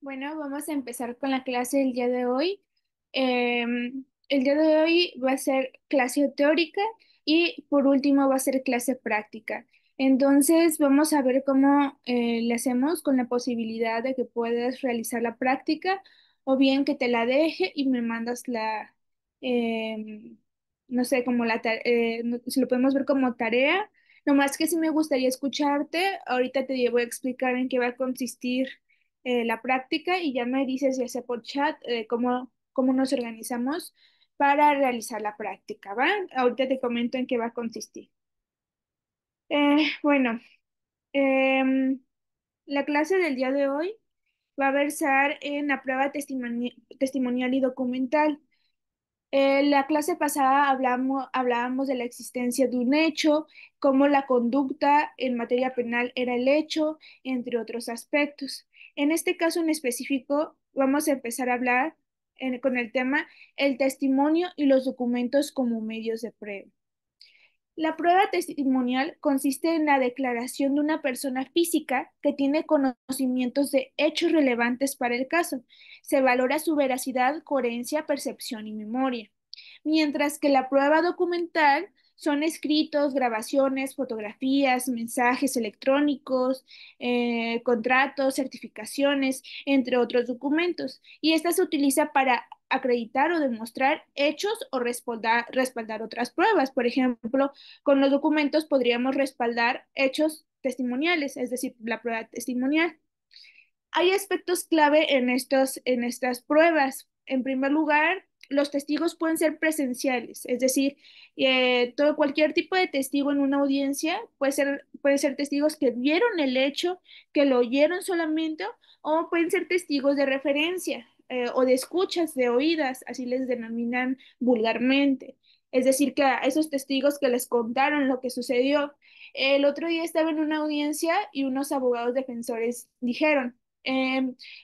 Bueno, vamos a empezar con la clase del día de hoy. El día de hoy va a ser clase teórica y por último va a ser clase práctica. Entonces vamos a ver cómo le hacemos con la posibilidad de que puedas realizar la práctica o bien que te la deje y me mandas em, no sé, si lo podemos ver como tarea. Nomás que sí me gustaría escucharte. Ahorita te voy a explicar en qué va a consistir la práctica y ya me dices, ya sea por chat, cómo nos organizamos para realizar la práctica, ¿va? Ahorita te comento en qué va a consistir. Bueno, em, la clase del día de hoy va a versar en la prueba testimonial y documental. La clase pasada hablábamos de la existencia de un hecho, cómo la conducta en materia penal era el hecho, entre otros aspectos. En este caso en específico, vamos a empezar a hablar con el tema el testimonio y los documentos como medios de prueba. La prueba testimonial consiste en la declaración de una persona física que tiene conocimientos de hechos relevantes para el caso. Se valora su veracidad, coherencia, percepción y memoria. Mientras que la prueba documental son escritos, grabaciones, fotografías, mensajes electrónicos, contratos, certificaciones, entre otros documentos. Y esta se utiliza para acreditar o demostrar hechos o respaldar otras pruebas. Por ejemplo, con los documentos podríamos respaldar hechos testimoniales, es decir, la prueba testimonial. Hay aspectos clave en estas pruebas. En primer lugar, los testigos pueden ser presenciales, es decir, cualquier tipo de testigo en una audiencia puede ser testigos que vieron el hecho, que lo oyeron solamente, o pueden ser testigos de referencia o de escuchas, de oídas, así les denominan vulgarmente. Es decir, que a esos testigos que les contaron lo que sucedió. El otro día estaba en una audiencia y unos abogados defensores dijeron,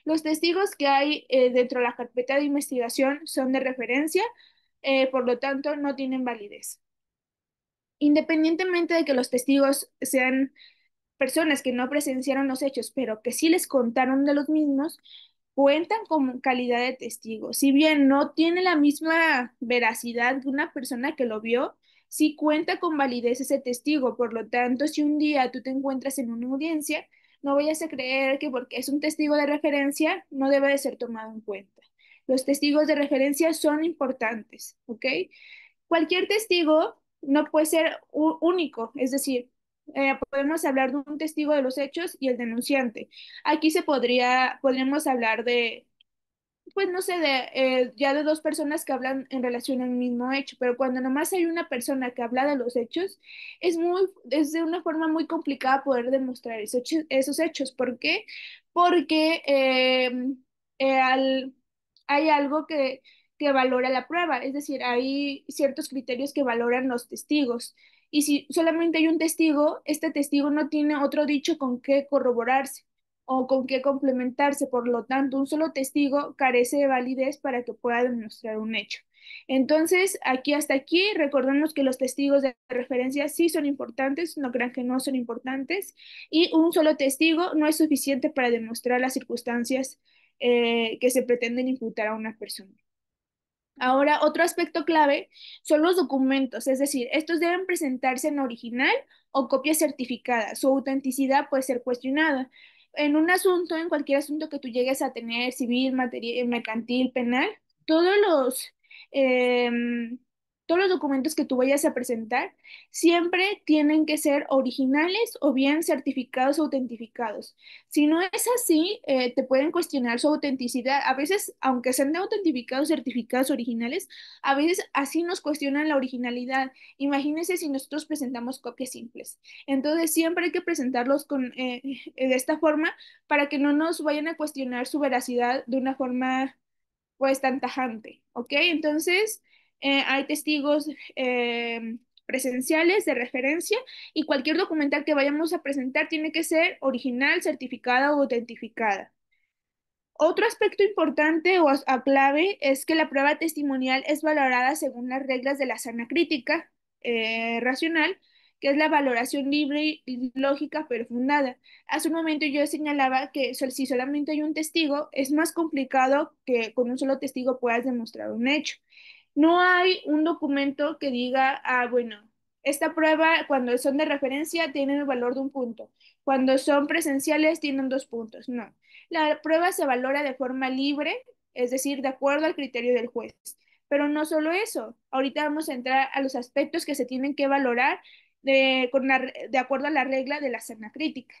los testigos que hay dentro de la carpeta de investigación son de referencia, por lo tanto no tienen validez. Independientemente de que los testigos sean personas que no presenciaron los hechos, pero que sí les contaron de los mismos, cuentan con calidad de testigo. Si bien no tiene la misma veracidad de una persona que lo vio, sí cuenta con validez ese testigo. Por lo tanto, si un día tú te encuentras en una audiencia, no vayas a creer que porque es un testigo de referencia no debe de ser tomado en cuenta. Los testigos de referencia son importantes, ¿ok? Cualquier testigo no puede ser único, es decir, podemos hablar de un testigo de los hechos y el denunciante. Aquí podríamos hablar de, pues no sé, ya de dos personas que hablan en relación al mismo hecho, pero cuando nomás hay una persona que habla de los hechos, es de una forma muy complicada poder demostrar esos hechos. ¿Por qué? Porque hay algo que valora la prueba, es decir, hay ciertos criterios que valoran los testigos. Y si solamente hay un testigo, este testigo no tiene otro dicho con qué corroborarse o con qué complementarse. Por lo tanto, un solo testigo carece de validez para que pueda demostrar un hecho. Entonces, hasta aquí, recordemos que los testigos de referencia sí son importantes, no crean que no son importantes, y un solo testigo no es suficiente para demostrar las circunstancias que se pretenden imputar a una persona. Ahora, otro aspecto clave son los documentos, es decir, estos deben presentarse en original o copia certificada. Su autenticidad puede ser cuestionada. En un asunto, en cualquier asunto que tú llegues a tener, civil, mercantil, penal, todos los, em, todos los documentos que tú vayas a presentar siempre tienen que ser originales o bien certificados o autentificados. Si no es así, te pueden cuestionar su autenticidad. A veces, aunque sean de autentificados, certificados originales, a veces así nos cuestionan la originalidad. Imagínense si nosotros presentamos copias simples. Entonces, siempre hay que presentarlos de esta forma para que no nos vayan a cuestionar su veracidad de una forma, pues, tan tajante. ¿Ok? Entonces, hay testigos presenciales de referencia y cualquier documental que vayamos a presentar tiene que ser original, certificada o autentificada. Otro aspecto importante o clave es que la prueba testimonial es valorada según las reglas de la sana crítica racional, que es la valoración libre y lógica pero fundada. Hace un momento yo señalaba que si solamente hay un testigo, es más complicado que con un solo testigo puedas demostrar un hecho. No hay un documento que diga, ah, bueno, esta prueba cuando son de referencia tienen el valor de un punto, cuando son presenciales tienen 2 puntos. No, la prueba se valora de forma libre, es decir, de acuerdo al criterio del juez. Pero no solo eso, ahorita vamos a entrar a los aspectos que se tienen que valorar de acuerdo a la regla de la sana crítica.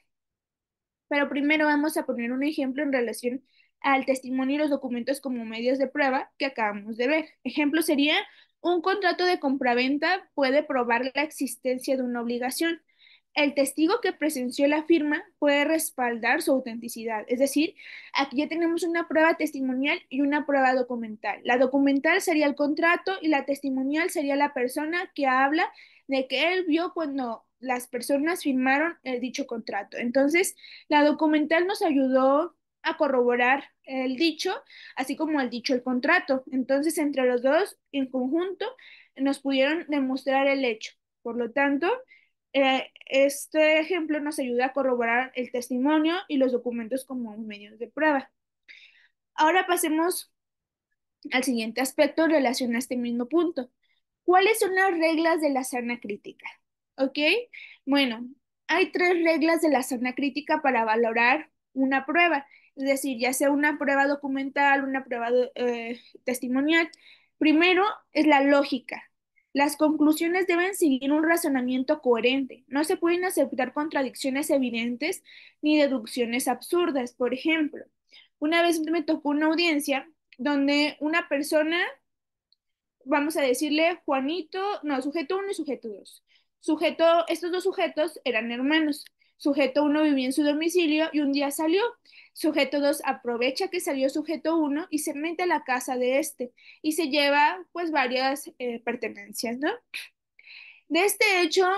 Pero primero vamos a poner un ejemplo en relación al testimonio y los documentos como medios de prueba que acabamos de ver. Ejemplo sería, un contrato de compraventa puede probar la existencia de una obligación. El testigo que presenció la firma puede respaldar su autenticidad. Es decir, aquí ya tenemos una prueba testimonial y una prueba documental. La documental sería el contrato y la testimonial sería la persona que habla de que él vio cuando las personas firmaron dicho contrato. Entonces, la documental nos ayudó a corroborar el dicho, así como el dicho el contrato. Entonces, entre los dos, en conjunto, nos pudieron demostrar el hecho. Por lo tanto, este ejemplo nos ayuda a corroborar el testimonio y los documentos como medios de prueba. Ahora pasemos al siguiente aspecto en relación a este mismo punto. ¿Cuáles son las reglas de la sana crítica? ¿Ok? Bueno, hay 3 reglas de la sana crítica para valorar una prueba, es decir, ya sea una prueba documental, una prueba testimonial. Primero es la lógica. Las conclusiones deben seguir un razonamiento coherente. No se pueden aceptar contradicciones evidentes ni deducciones absurdas. Por ejemplo, una vez me tocó una audiencia donde una persona, vamos a decirle Juanito, no, sujeto uno y sujeto 2. Estos dos sujetos eran hermanos. Sujeto uno vivía en su domicilio y un día salió. Sujeto 2 aprovecha que salió sujeto uno y se mete a la casa de este y se lleva pues varias pertenencias, ¿no? De este hecho,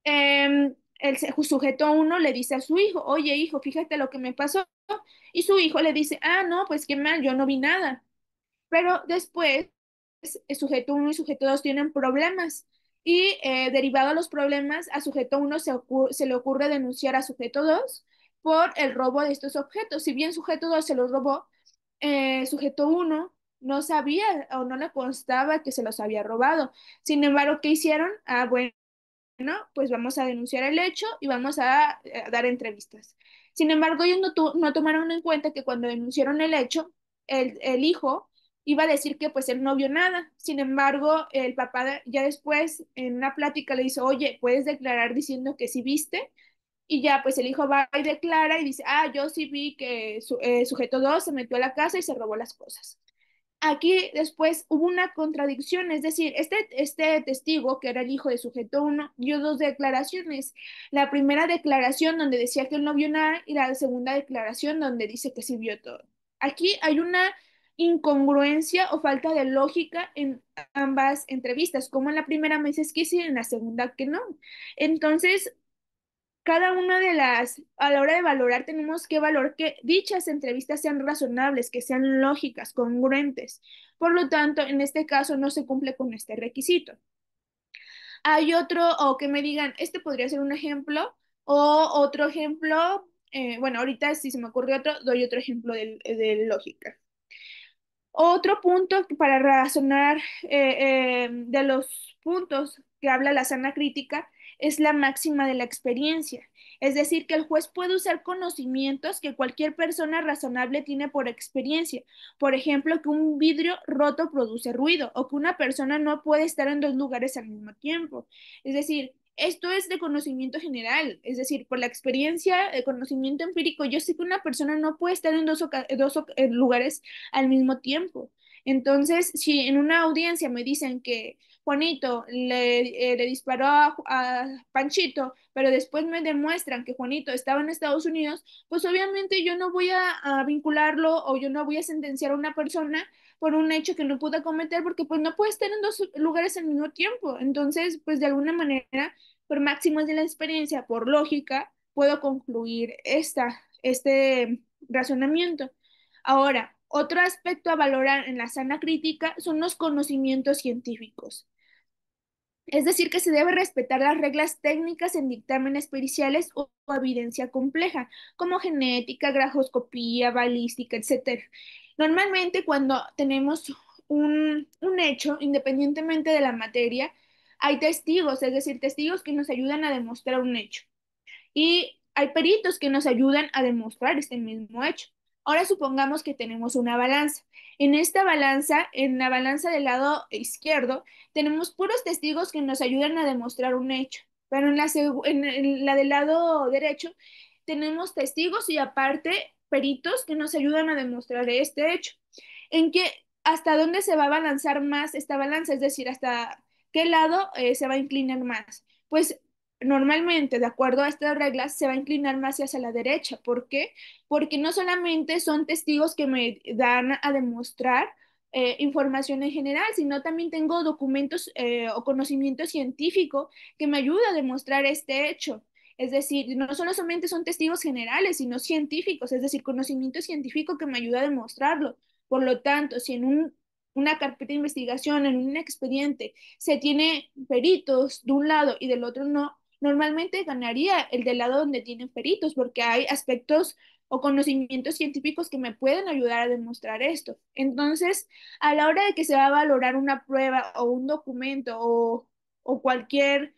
el sujeto uno le dice a su hijo, oye hijo, fíjate lo que me pasó. Y su hijo le dice, ah, no, pues qué mal, yo no vi nada. Pero después, el sujeto uno y sujeto 2 tienen problemas y derivado a los problemas, a sujeto uno se le ocurre denunciar a sujeto 2 por el robo de estos objetos. Si bien sujeto 2 se los robó, sujeto uno no sabía o no le constaba que se los había robado. Sin embargo, ¿qué hicieron? Ah, bueno, pues vamos a denunciar el hecho y vamos a dar entrevistas. Sin embargo, ellos no tomaron en cuenta que cuando denunciaron el hecho, el hijo iba a decir que pues él no vio nada. Sin embargo, el papá ya después en una plática le dice, oye, ¿puedes declarar diciendo que sí viste? Y ya pues el hijo va y declara y dice, ah, yo sí vi que sujeto 2 se metió a la casa y se robó las cosas. Aquí después hubo una contradicción, es decir, este testigo, que era el hijo de sujeto uno, dio 2 declaraciones. La primera declaración donde decía que él no vio nada y la segunda declaración donde dice que sí vio todo. Aquí hay una incongruencia o falta de lógica en ambas entrevistas, como en la primera me dices que sí, en la segunda que no. Entonces, cada una de a la hora de valorar, tenemos que valorar que dichas entrevistas sean razonables, que sean lógicas, congruentes. Por lo tanto, en este caso no se cumple con este requisito. Hay otro, o que me digan, este podría ser un ejemplo, o otro ejemplo, bueno, ahorita si se me ocurre otro, doy otro ejemplo de lógica. Otro punto para razonar de los puntos que habla la sana crítica es la máxima de la experiencia. Es decir, que el juez puede usar conocimientos que cualquier persona razonable tiene por experiencia. Por ejemplo, que un vidrio roto produce ruido o que una persona no puede estar en 2 lugares al mismo tiempo. Es decir, esto es de conocimiento general, es decir, por la experiencia, el conocimiento empírico, yo sé que una persona no puede estar en lugares al mismo tiempo. Entonces, si en una audiencia me dicen que Juanito le disparó a Panchito, pero después me demuestran que Juanito estaba en Estados Unidos, pues obviamente yo no voy a vincularlo o yo no voy a sentenciar a una persona por un hecho que no pudo cometer porque pues no puede estar en 2 lugares al mismo tiempo. Entonces, pues de alguna manera, por máximos de la experiencia, por lógica, puedo concluir este razonamiento. Ahora, otro aspecto a valorar en la sana crítica son los conocimientos científicos. Es decir, que se debe respetar las reglas técnicas en dictámenes periciales o evidencia compleja, como genética, grafoscopía, balística, etcétera. Normalmente, cuando tenemos un hecho, independientemente de la materia, hay testigos, es decir, testigos que nos ayudan a demostrar un hecho. Y hay peritos que nos ayudan a demostrar este mismo hecho. Ahora supongamos que tenemos una balanza. En esta balanza, en la balanza del lado izquierdo, tenemos puros testigos que nos ayudan a demostrar un hecho. Pero en la del lado derecho, tenemos testigos y aparte peritos que nos ayudan a demostrar este hecho. ¿En qué, hasta dónde se va a balanzar más esta balanza? Es decir, hasta qué lado se va a inclinar más. Pues normalmente, de acuerdo a estas reglas, se va a inclinar más hacia la derecha. ¿Por qué? Porque no solamente son testigos que me dan a demostrar información en general, sino también tengo documentos o conocimiento científico que me ayuda a demostrar este hecho. Es decir, no solamente son testigos generales, sino científicos, es decir, conocimiento científico que me ayuda a demostrarlo. Por lo tanto, si en una carpeta de investigación, en un expediente, se tiene peritos de un lado y del otro no, normalmente ganaría el del lado donde tienen peritos, porque hay aspectos o conocimientos científicos que me pueden ayudar a demostrar esto. Entonces, a la hora de que se va a valorar una prueba o un documento o cualquier,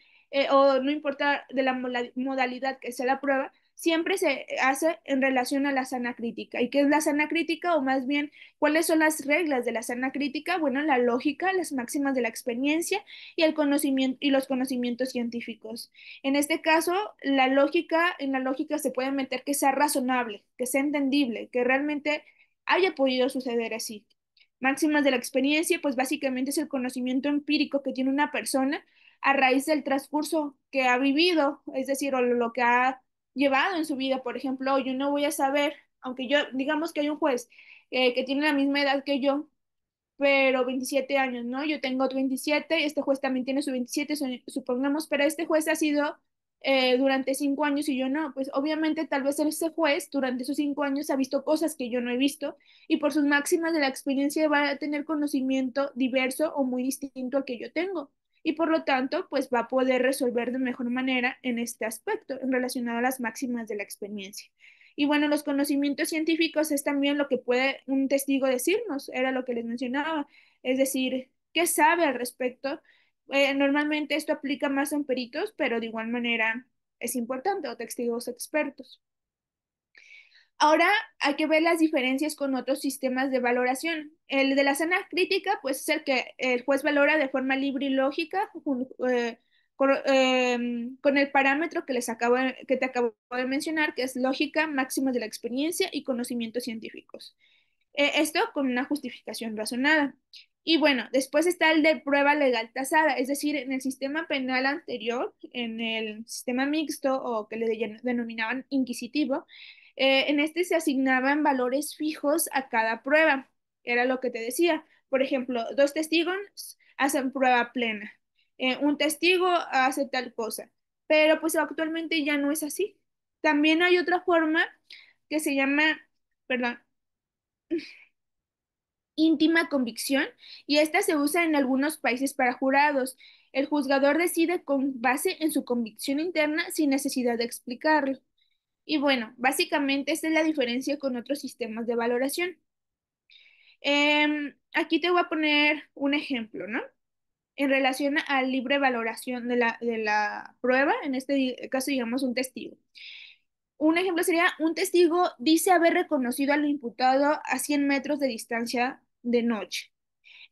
o no importa de la modalidad que sea la prueba, siempre se hace en relación a la sana crítica. ¿Y qué es la sana crítica? O más bien, ¿cuáles son las reglas de la sana crítica? Bueno, la lógica, las máximas de la experiencia y el conocimiento y los conocimientos científicos. En este caso, en la lógica se puede meter que sea razonable, que sea entendible, que realmente haya podido suceder así. Máximas de la experiencia, pues básicamente es el conocimiento empírico que tiene una persona a raíz del transcurso que ha vivido, es decir, o lo que ha llevado en su vida. Por ejemplo, yo no voy a saber, aunque yo, digamos que hay un juez que tiene la misma edad que yo, pero 27 años, ¿no? Yo tengo 27, este juez también tiene su 27, supongamos, pero este juez ha sido durante 5 años y yo no. Pues obviamente tal vez ese juez durante esos 5 años ha visto cosas que yo no he visto y por sus máximas de la experiencia va a tener conocimiento diverso o muy distinto al que yo tengo. Y por lo tanto, pues va a poder resolver de mejor manera en este aspecto, en relacionado a las máximas de la experiencia. Y bueno, los conocimientos científicos es también lo que puede un testigo decirnos, era lo que les mencionaba, es decir, ¿qué sabe al respecto? Normalmente esto aplica más en peritos, pero de igual manera es importante, o testigos expertos. Ahora hay que ver las diferencias con otros sistemas de valoración. El de la sana crítica, pues es el que el juez valora de forma libre y lógica, con el parámetro que te acabo de mencionar, que es lógica, máximas de la experiencia y conocimientos científicos. Esto con una justificación razonada. Y bueno, después está el de prueba legal tasada, es decir, en el sistema penal anterior, en el sistema mixto o que le denominaban inquisitivo, en este se asignaban valores fijos a cada prueba. Era lo que te decía. Por ejemplo, dos testigos hacen prueba plena. Un testigo hace tal cosa. Pero pues actualmente ya no es así. También hay otra forma que se llama, perdón, íntima convicción y esta se usa en algunos países para jurados. El juzgador decide con base en su convicción interna sin necesidad de explicarlo. Y bueno, básicamente esta es la diferencia con otros sistemas de valoración. Aquí te voy a poner un ejemplo, ¿no? En relación a libre valoración de la prueba, en este caso, digamos, un testigo. Un ejemplo sería, un testigo dice haber reconocido al imputado a 100 metros de distancia de noche.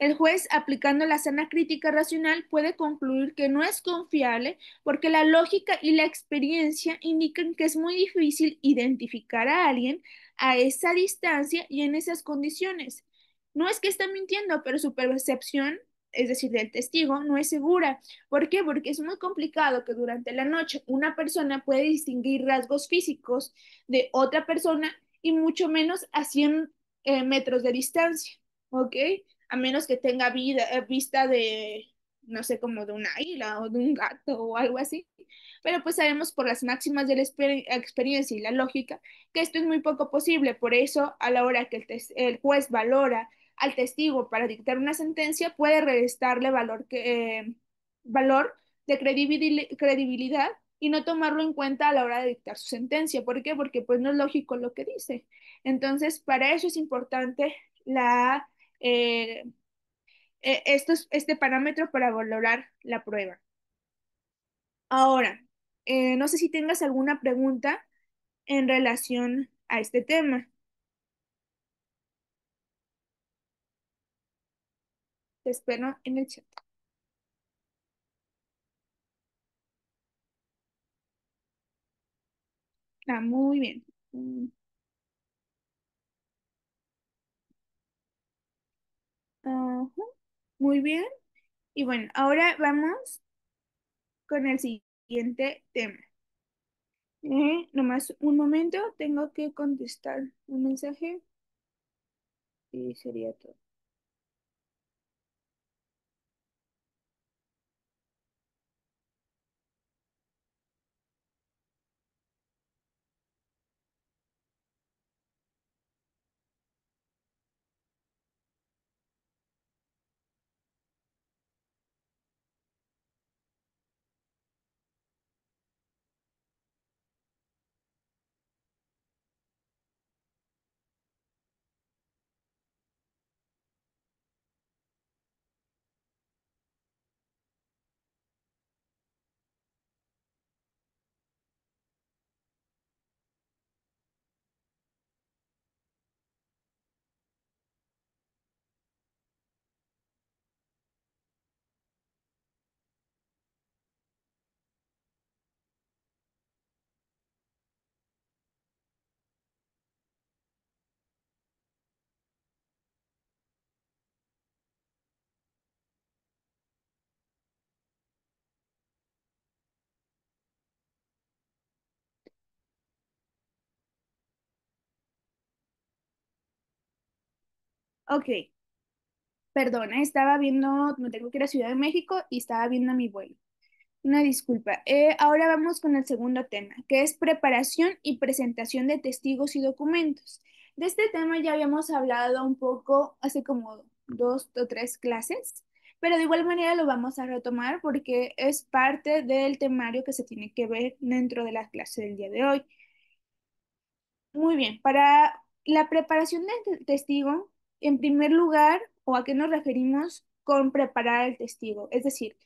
El juez, aplicando la sana crítica racional, puede concluir que no es confiable porque la lógica y la experiencia indican que es muy difícil identificar a alguien a esa distancia y en esas condiciones. No es que está mintiendo, pero su percepción, es decir, del testigo, no es segura. ¿Por qué? Porque es muy complicado que durante la noche una persona puede distinguir rasgos físicos de otra persona y mucho menos a 100 metros de distancia. ¿Ok? A menos que tenga vista de, no sé, como de un águila o de un gato o algo así. Pero pues sabemos por las máximas de la experiencia y la lógica que esto es muy poco posible. Por eso, a la hora que el juez valora al testigo para dictar una sentencia, puede restarle valor valor de credibilidad y no tomarlo en cuenta a la hora de dictar su sentencia. ¿Por qué? Porque pues no es lógico lo que dice. Entonces, para eso es importante la, eh, este parámetro para valorar la prueba. Ahora, no sé si tengas alguna pregunta en relación a este tema. Te espero en el chat. Ah, muy bien. Ajá, muy bien. Y bueno, ahora vamos con el siguiente tema. Nomás un momento, tengo que contestar un mensaje y sería todo. Ok, perdona, estaba viendo, me tengo que ir a Ciudad de México y estaba viendo mi vuelo. Una disculpa. Ahora vamos con el segundo tema, que es preparación y presentación de testigos y documentos. De este tema ya habíamos hablado un poco hace como 2 o 3 clases, pero de igual manera lo vamos a retomar porque es parte del temario que se tiene que ver dentro de la clase del día de hoy. Muy bien, para la preparación del testigo, en primer lugar, ¿o a qué nos referimos con preparar al testigo? Es decir,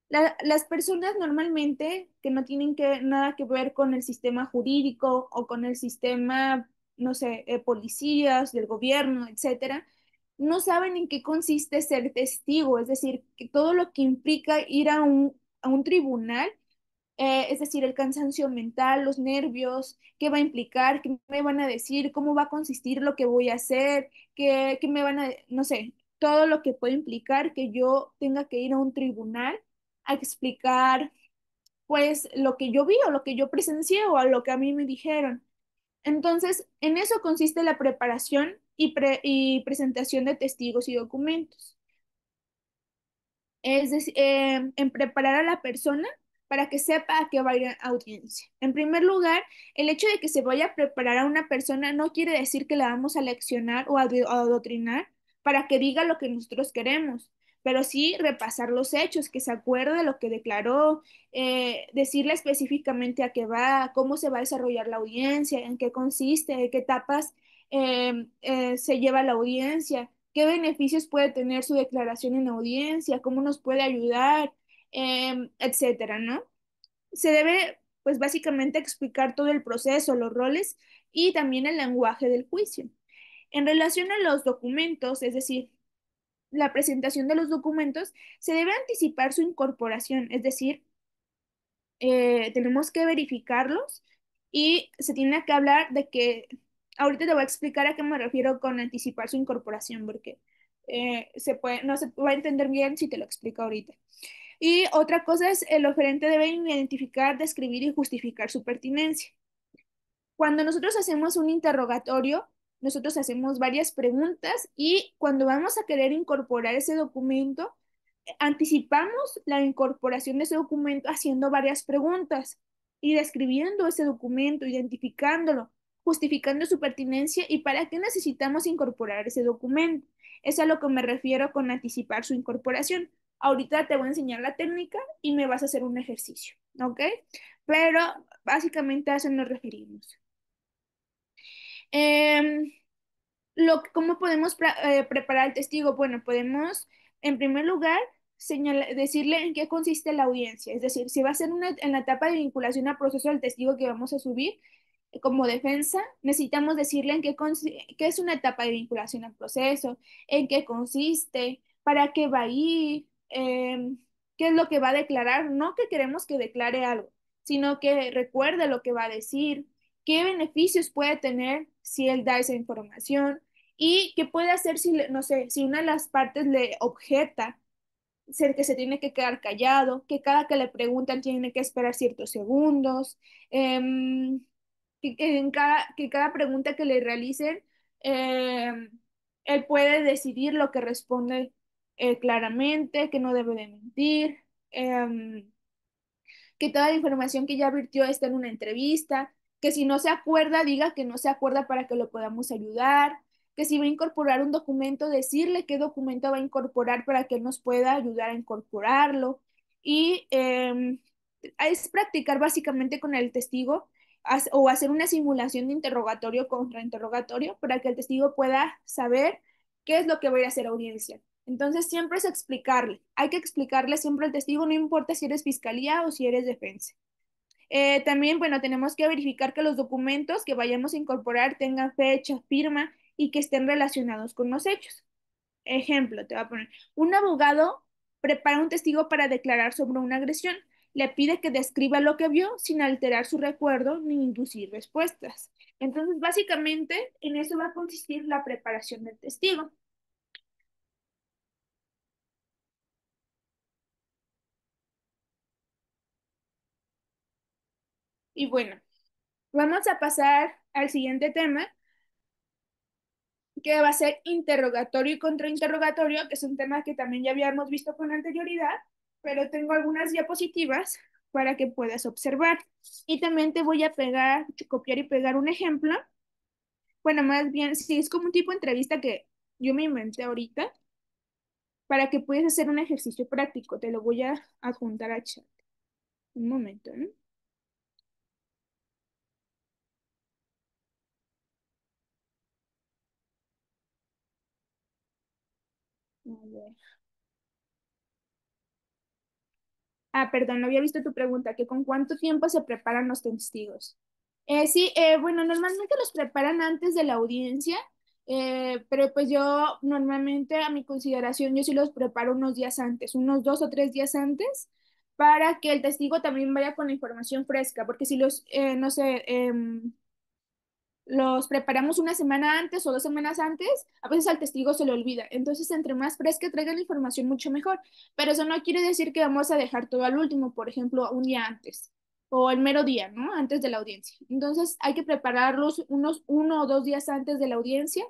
las personas normalmente que no tienen nada que ver con el sistema jurídico o con el sistema, no sé, policías, del gobierno, etcétera, no saben en qué consiste ser testigo, es decir, que todo lo que implica ir a un tribunal, es decir, el cansancio mental, los nervios, qué va a implicar, qué me van a decir, cómo va a consistir lo que voy a hacer, qué me van a, no sé, todo lo que puede implicar que yo tenga que ir a un tribunal a explicar, pues, lo que yo vi o lo que yo presencié o a lo que a mí me dijeron. Entonces, en eso consiste la preparación y presentación de testigos y documentos. Es decir, en preparar a la persona para que sepa a qué va a ir a audiencia. En primer lugar, el hecho de que se vaya a preparar a una persona no quiere decir que la vamos a leccionar o a adoctrinar para que diga lo que nosotros queremos, pero sí repasar los hechos, que se acuerde de lo que declaró, decirle específicamente a qué va, cómo se va a desarrollar la audiencia, en qué consiste, en qué etapas se lleva la audiencia, qué beneficios puede tener su declaración en audiencia, cómo nos puede ayudar, etcétera, ¿no? Se debe, pues básicamente, explicar todo el proceso, los roles y también el lenguaje del juicio. En relación a los documentos, es decir, la presentación de los documentos, se debe anticipar su incorporación, es decir, tenemos que verificarlos y se tiene que hablar de que, ahorita te voy a explicar a qué me refiero con anticipar su incorporación, porque no se va a entender bien si te lo explico ahorita. Y otra cosa es, el oferente debe identificar, describir y justificar su pertinencia. Cuando nosotros hacemos un interrogatorio, nosotros hacemos varias preguntas y cuando vamos a querer incorporar ese documento, anticipamos la incorporación de ese documento haciendo varias preguntas y describiendo ese documento, identificándolo, justificando su pertinencia y para qué necesitamos incorporar ese documento. Es a lo que me refiero con anticipar su incorporación. Ahorita te voy a enseñar la técnica y me vas a hacer un ejercicio, ¿ok? Pero básicamente a eso nos referimos. Em, ¿Cómo podemos preparar el testigo? Bueno, podemos, en primer lugar, decirle en qué consiste la audiencia. Es decir, si va a ser en la etapa de vinculación al proceso del testigo que vamos a subir, como defensa, necesitamos decirle qué es una etapa de vinculación al proceso, en qué consiste, para qué va a ir, qué es lo que va a declarar. No que queremos que declare algo, sino que recuerde lo que va a decir, qué beneficios puede tener si él da esa información y qué puede hacer si, no sé, si una de las partes le objeta, ser que se tiene que quedar callado, que cada que le preguntan tiene que esperar ciertos segundos, em, que cada pregunta que le realicen, em, él puede decidir lo que responde claramente, que no debe de mentir. Que toda la información que ya virtió está en una entrevista, que si no se acuerda, diga que no se acuerda para que lo podamos ayudar, que si va a incorporar un documento, decirle qué documento va a incorporar para que él nos pueda ayudar a incorporarlo. Y es practicar básicamente con el testigo o hacer una simulación de interrogatorio contra interrogatorio para que el testigo pueda saber qué es lo que va a ir a hacer audiencia. Entonces siempre es explicarle, hay que explicarle siempre al testigo, no importa si eres fiscalía o si eres defensa. También, bueno, tenemos que verificar que los documentos que vayamos a incorporar tengan fecha, firma y que estén relacionados con los hechos. Ejemplo, te voy a poner, un abogado prepara un testigo para declarar sobre una agresión. Le pide que describa lo que vio sin alterar su recuerdo ni inducir respuestas. Entonces, básicamente, en eso va a consistir la preparación del testigo. Y bueno, vamos a pasar al siguiente tema, que va a ser interrogatorio y contrainterrogatorio, que es un tema que también ya habíamos visto con anterioridad, pero tengo algunas diapositivas para que puedas observar. Y también te voy a copiar y pegar un ejemplo. Bueno, más bien, sí, es como un tipo de entrevista que yo me inventé ahorita para que puedas hacer un ejercicio práctico. Te lo voy a adjuntar a chat. Un momento, ¿no? A ver. Ah, perdón, no había visto tu pregunta, que con cuánto tiempo se preparan los testigos. Sí, bueno, normalmente los preparan antes de la audiencia, pero pues yo normalmente a mi consideración yo sí los preparo unos días antes, unos 2 o 3 días antes, para que el testigo también vaya con la información fresca, porque si no sé, los preparamos una semana antes o 2 semanas antes, a veces al testigo se le olvida. Entonces, entre más fresca traigan la información, mucho mejor. Pero eso no quiere decir que vamos a dejar todo al último, por ejemplo, un día antes o el mero día, ¿no? Antes de la audiencia. Entonces, hay que prepararlos unos 1 o 2 días antes de la audiencia,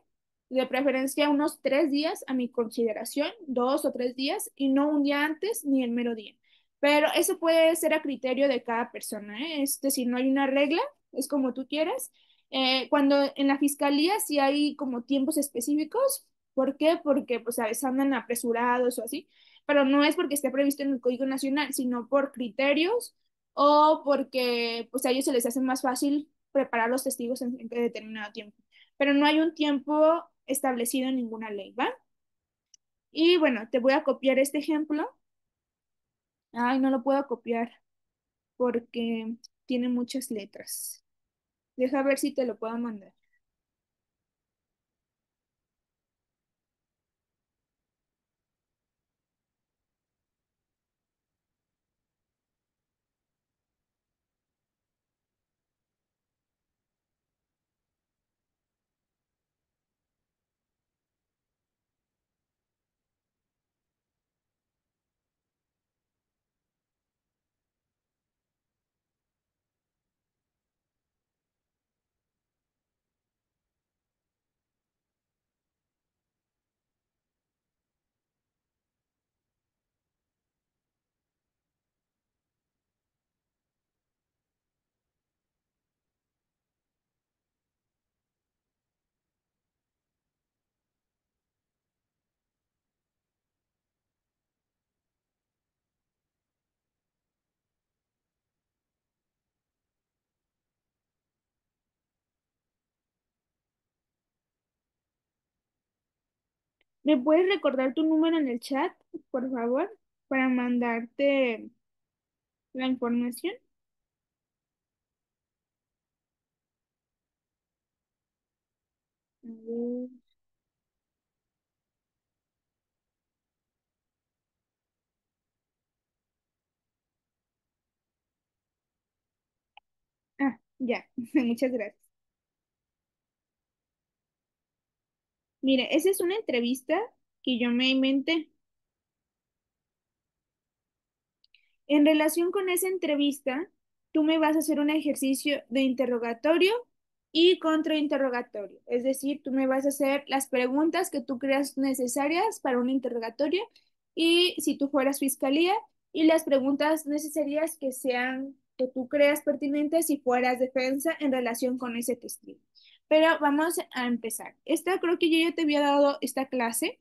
de preferencia unos 3 días a mi consideración, 2 o 3 días, y no un día antes ni el mero día. Pero eso puede ser a criterio de cada persona, ¿eh? Es decir, no hay una regla, es como tú quieras. Cuando en la fiscalía sí hay como tiempos específicos. ¿Por qué? Porque pues a veces andan apresurados o así, pero no es porque esté previsto en el Código Nacional, sino por criterios o porque pues a ellos se les hace más fácil preparar los testigos en determinado tiempo. Pero no hay un tiempo establecido en ninguna ley, ¿va? Y bueno, te voy a copiar este ejemplo. Ay, no lo puedo copiar porque tiene muchas letras. Deja ver si te lo puedo mandar. ¿Me puedes recordar tu número en el chat, por favor, para mandarte la información? A ver. Ah, ya, muchas gracias. Mire, esa es una entrevista que yo me inventé. En relación con esa entrevista, tú me vas a hacer un ejercicio de interrogatorio y contrainterrogatorio. Es decir, tú me vas a hacer las preguntas que tú creas necesarias para un interrogatorio y si tú fueras fiscalía y las preguntas necesarias que tú creas pertinentes si fueras defensa en relación con ese testigo. Pero vamos a empezar. Esta creo que yo ya te había dado esta clase.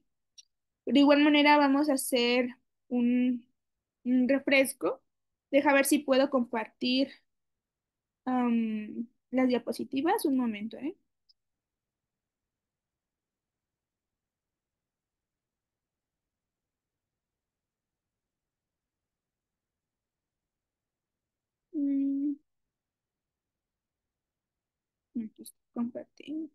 De igual manera vamos a hacer un, un refresco. Deja ver si puedo compartir las diapositivas. Un momento, ¿eh? Mm, Aquí estoy compartiendo.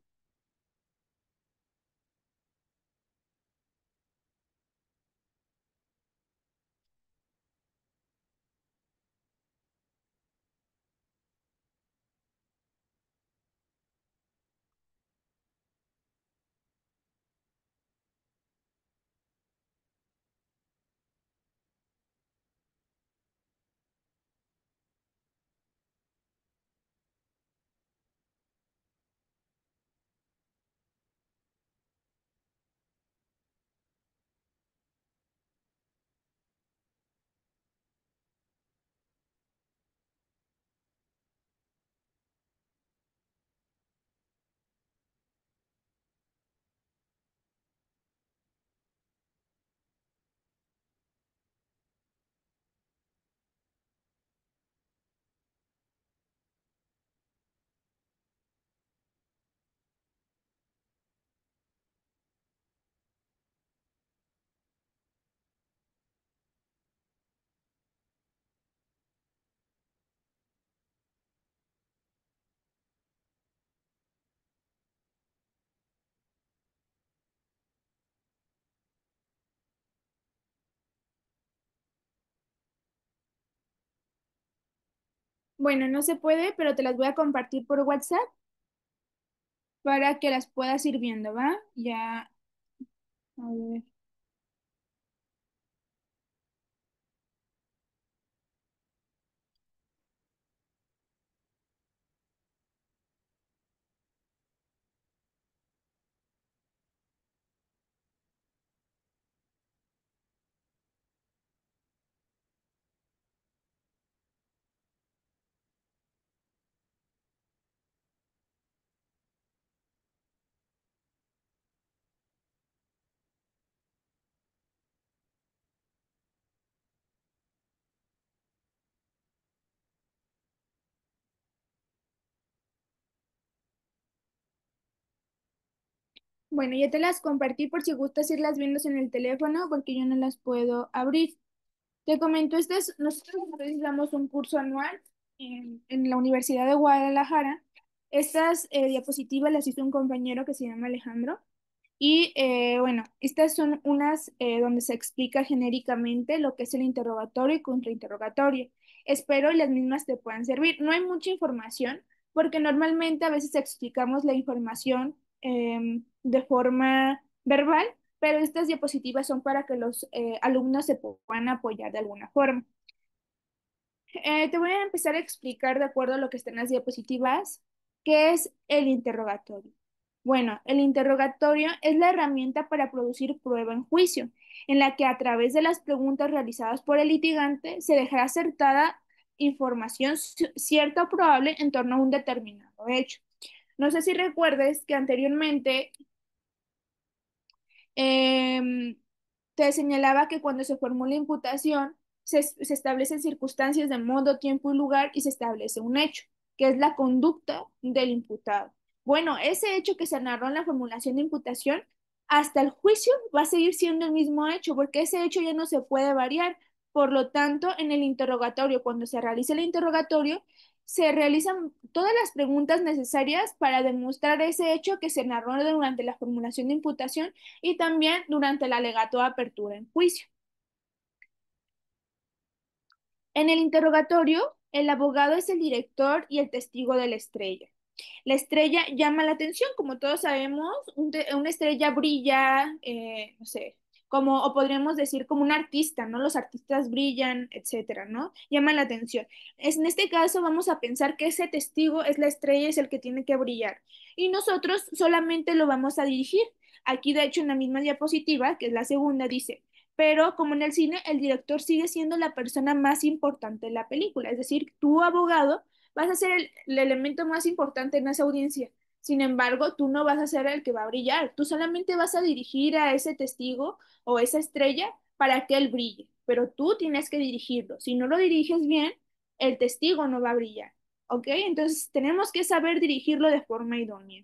Bueno, no se puede, pero te las voy a compartir por WhatsApp para que las puedas ir viendo, ¿va? Ya, a ver. Bueno, ya te las compartí por si gustas irlas viendo en el teléfono porque yo no las puedo abrir. Te comento, nosotros damos un curso anual en la Universidad de Guadalajara. Estas diapositivas las hizo un compañero que se llama Alejandro. Y bueno, estas son unas donde se explica genéricamente lo que es el interrogatorio y contrainterrogatorio. Espero y las mismas te puedan servir. No hay mucha información porque normalmente a veces explicamos la información de forma verbal, pero estas diapositivas son para que los alumnos se puedan apoyar de alguna forma. Te voy a empezar a explicar de acuerdo a lo que está en las diapositivas, qué es el interrogatorio. Bueno, el interrogatorio es la herramienta para producir prueba en juicio, en la que a través de las preguntas realizadas por el litigante se dejará acertada información cierta o probable en torno a un determinado hecho. No sé si recuerdes que anteriormente Em, te señalaba que cuando se formula imputación, se establecen circunstancias de modo, tiempo y lugar y se establece un hecho, que es la conducta del imputado. Bueno, ese hecho que se narró en la formulación de imputación hasta el juicio va a seguir siendo el mismo hecho, porque ese hecho ya no se puede variar. Por lo tanto, en el interrogatorio, cuando se realice el interrogatorio, se realizan todas las preguntas necesarias para demostrar ese hecho que se narró durante la formulación de imputación y también durante el alegato de apertura en juicio. En el interrogatorio, el abogado es el director y el testigo de la estrella. La estrella llama la atención, como todos sabemos, una estrella brilla, no sé, como, o podríamos decir como un artista, ¿no? Los artistas brillan, etcétera, ¿no? Llama la atención. En este caso vamos a pensar que ese testigo es la estrella, es el que tiene que brillar. Y nosotros solamente lo vamos a dirigir. Aquí, de hecho, en la misma diapositiva, que es la segunda, dice, pero como en el cine, el director sigue siendo la persona más importante de la película, es decir, tu abogado vas a ser el elemento más importante en esa audiencia. Sin embargo, tú no vas a ser el que va a brillar, tú solamente vas a dirigir a ese testigo o esa estrella para que él brille, pero tú tienes que dirigirlo. Si no lo diriges bien, el testigo no va a brillar, ¿ok? Entonces tenemos que saber dirigirlo de forma idónea.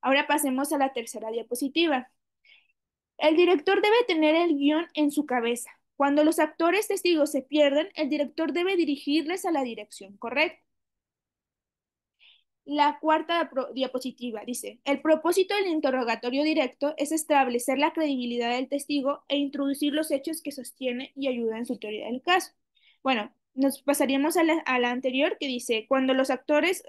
Ahora pasemos a la tercera diapositiva. El director debe tener el guión en su cabeza. Cuando los actores testigos se pierden, el director debe dirigirles a la dirección correcta. La cuarta diapositiva dice, el propósito del interrogatorio directo es establecer la credibilidad del testigo e introducir los hechos que sostiene y ayuda en su teoría del caso. Bueno, nos pasaríamos a la anterior que dice, cuando los actores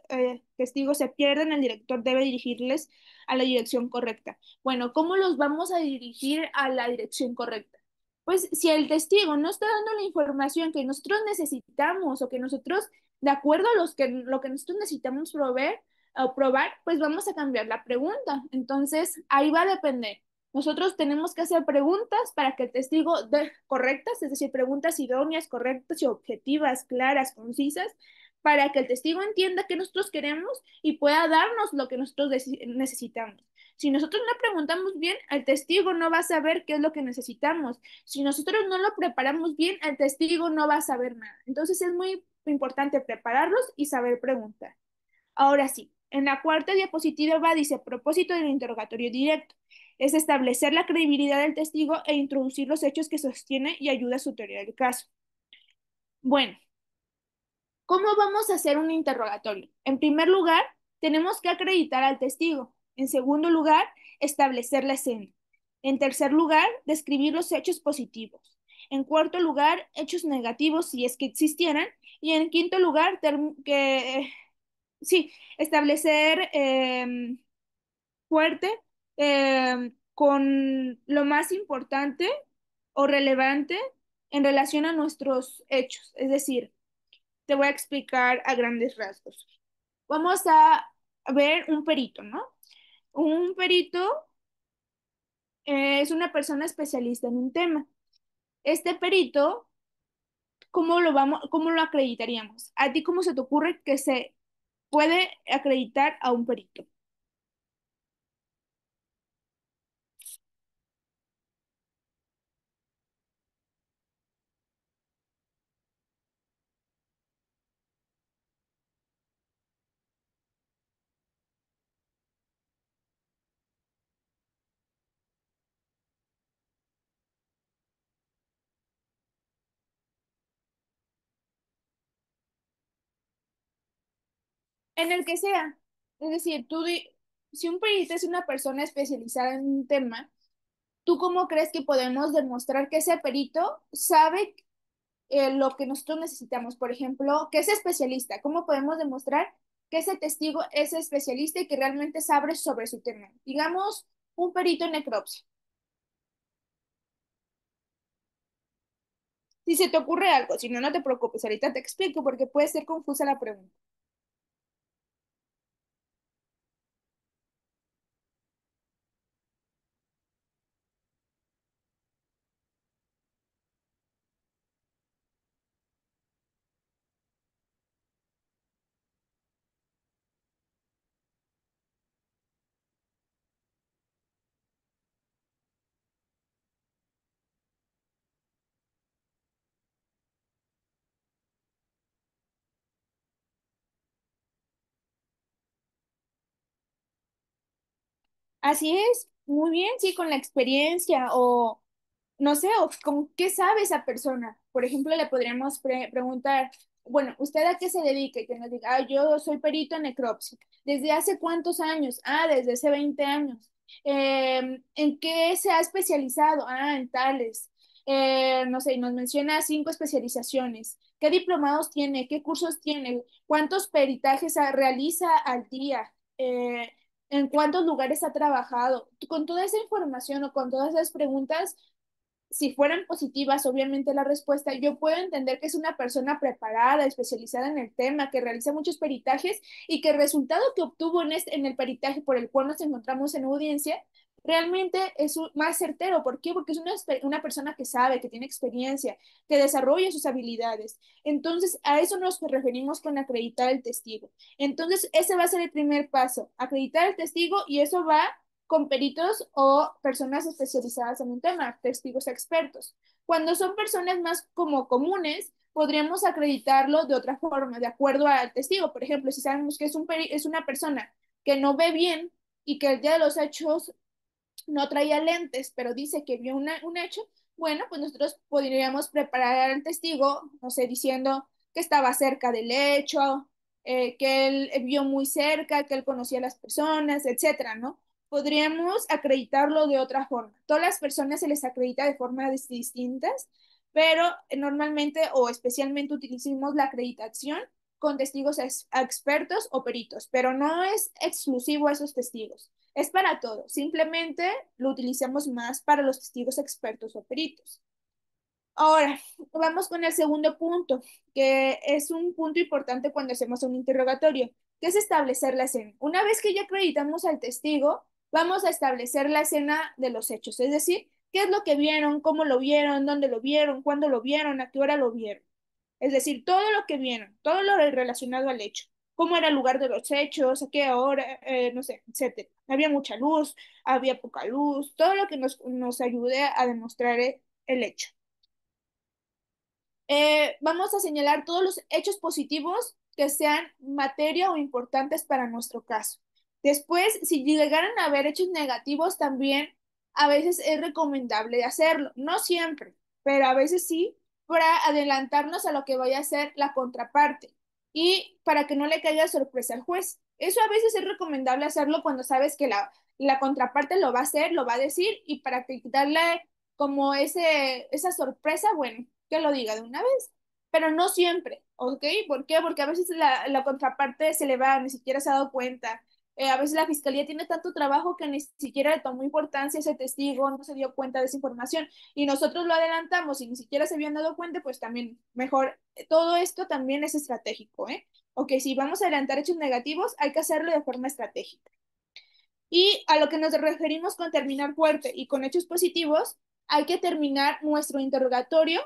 testigos se pierden, el director debe dirigirles a la dirección correcta. Bueno, ¿cómo los vamos a dirigir a la dirección correcta? Pues si el testigo no está dando la información que nosotros necesitamos o que nosotros de acuerdo a lo que nosotros necesitamos proveer o probar, pues vamos a cambiar la pregunta. Entonces, ahí va a depender. Nosotros tenemos que hacer preguntas para que el testigo dé correctas, es decir, preguntas idóneas, correctas y objetivas, claras, concisas, para que el testigo entienda qué nosotros queremos y pueda darnos lo que nosotros necesitamos. Si nosotros no preguntamos bien, el testigo no va a saber qué es lo que necesitamos. Si nosotros no lo preparamos bien, el testigo no va a saber nada. Entonces es muy importante prepararlos y saber preguntar. Ahora sí, en la cuarta diapositiva dice propósito del interrogatorio directo. Es establecer la credibilidad del testigo e introducir los hechos que sostiene y ayuda a su teoría del caso. Bueno, ¿cómo vamos a hacer un interrogatorio? En primer lugar, tenemos que acreditar al testigo. En segundo lugar, establecer la escena. En tercer lugar, describir los hechos positivos. En cuarto lugar, hechos negativos si es que existieran. Y en quinto lugar, sí, establecer fuerte con lo más importante o relevante en relación a nuestros hechos. Es decir, te voy a explicar a grandes rasgos. Vamos a ver un perito, ¿no? Un perito es una persona especialista en un tema. Este perito, cómo lo acreditaríamos? ¿A ti cómo se te ocurre que se puede acreditar a un perito? En el que sea. Es decir, si un perito es una persona especializada en un tema, ¿tú cómo crees que podemos demostrar que ese perito sabe lo que nosotros necesitamos? Por ejemplo, que es especialista. ¿Cómo podemos demostrar que ese testigo es especialista y que realmente sabe sobre su tema? Digamos, un perito en necropsia. Si se te ocurre algo, si no, no te preocupes, ahorita te explico porque puede ser confusa la pregunta. Así es. Muy bien, sí, con la experiencia o no sé, o con qué sabe esa persona. Por ejemplo, le podríamos preguntar, bueno, ¿usted a qué se dedica? Y que nos diga, ah, yo soy perito en necropsia. ¿Desde hace cuántos años? Ah, desde hace 20 años. ¿En qué se ha especializado? Ah, en tales. No sé, nos menciona 5 especializaciones. ¿Qué diplomados tiene? ¿Qué cursos tiene? ¿Cuántos peritajes realiza al día? ¿En cuántos lugares ha trabajado? Con toda esa información o con todas esas preguntas, si fueran positivas, obviamente la respuesta, yo puedo entender que es una persona preparada, especializada en el tema, que realiza muchos peritajes y que el resultado que obtuvo en el peritaje por el cual nos encontramos en audiencia realmente es más certero. ¿Por qué? Porque es una persona que sabe, que tiene experiencia, que desarrolla sus habilidades. Entonces, a eso nos referimos con acreditar el testigo. Entonces, ese va a ser el primer paso, acreditar el testigo y eso va con peritos o personas especializadas en un tema, testigos expertos. Cuando son personas más como comunes, podríamos acreditarlo de otra forma, de acuerdo al testigo. Por ejemplo, si sabemos que es una persona que no ve bien y que el día de los hechos no traía lentes, pero dice que vio un hecho, bueno, pues nosotros podríamos preparar al testigo, no sé, diciendo que estaba cerca del hecho, que él vio muy cerca, que él conocía a las personas, etcétera, ¿no? Podríamos acreditarlo de otra forma. Todas las personas se les acredita de formas distintas, pero normalmente o especialmente utilizamos la acreditación con testigos expertos o peritos, pero no es exclusivo a esos testigos. Es para todo, simplemente lo utilizamos más para los testigos expertos o peritos. Ahora, vamos con el segundo punto, que es un punto importante cuando hacemos un interrogatorio, que es establecer la escena. Una vez que ya acreditamos al testigo, vamos a establecer la escena de los hechos, es decir, qué es lo que vieron, cómo lo vieron, dónde lo vieron, cuándo lo vieron, a qué hora lo vieron. Es decir, todo lo que vieron, todo lo relacionado al hecho, cómo era el lugar de los hechos, a qué hora, no sé, etcétera. Había mucha luz, había poca luz, todo lo que nos ayude a demostrar el hecho. Vamos a señalar todos los hechos positivos que sean materia o importantes para nuestro caso. Después, si llegaran a haber hechos negativos, también a veces es recomendable hacerlo. No siempre, pero a veces sí, para adelantarnos a lo que vaya a ser la contraparte y para que no le caiga sorpresa al juez. Eso a veces es recomendable hacerlo cuando sabes que la contraparte lo va a hacer, lo va a decir y para que darle como esa sorpresa, bueno, que lo diga de una vez, pero no siempre, ¿ok? ¿Por qué? Porque a veces la contraparte se le va, ni siquiera se ha dado cuenta. A veces la fiscalía tiene tanto trabajo que ni siquiera le tomó importancia a ese testigo, no se dio cuenta de esa información y nosotros lo adelantamos y ni siquiera se habían dado cuenta, pues también mejor, todo esto también es estratégico, ¿eh? Ok, si vamos a adelantar hechos negativos, hay que hacerlo de forma estratégica. Y a lo que nos referimos con terminar fuerte y con hechos positivos, hay que terminar nuestro interrogatorio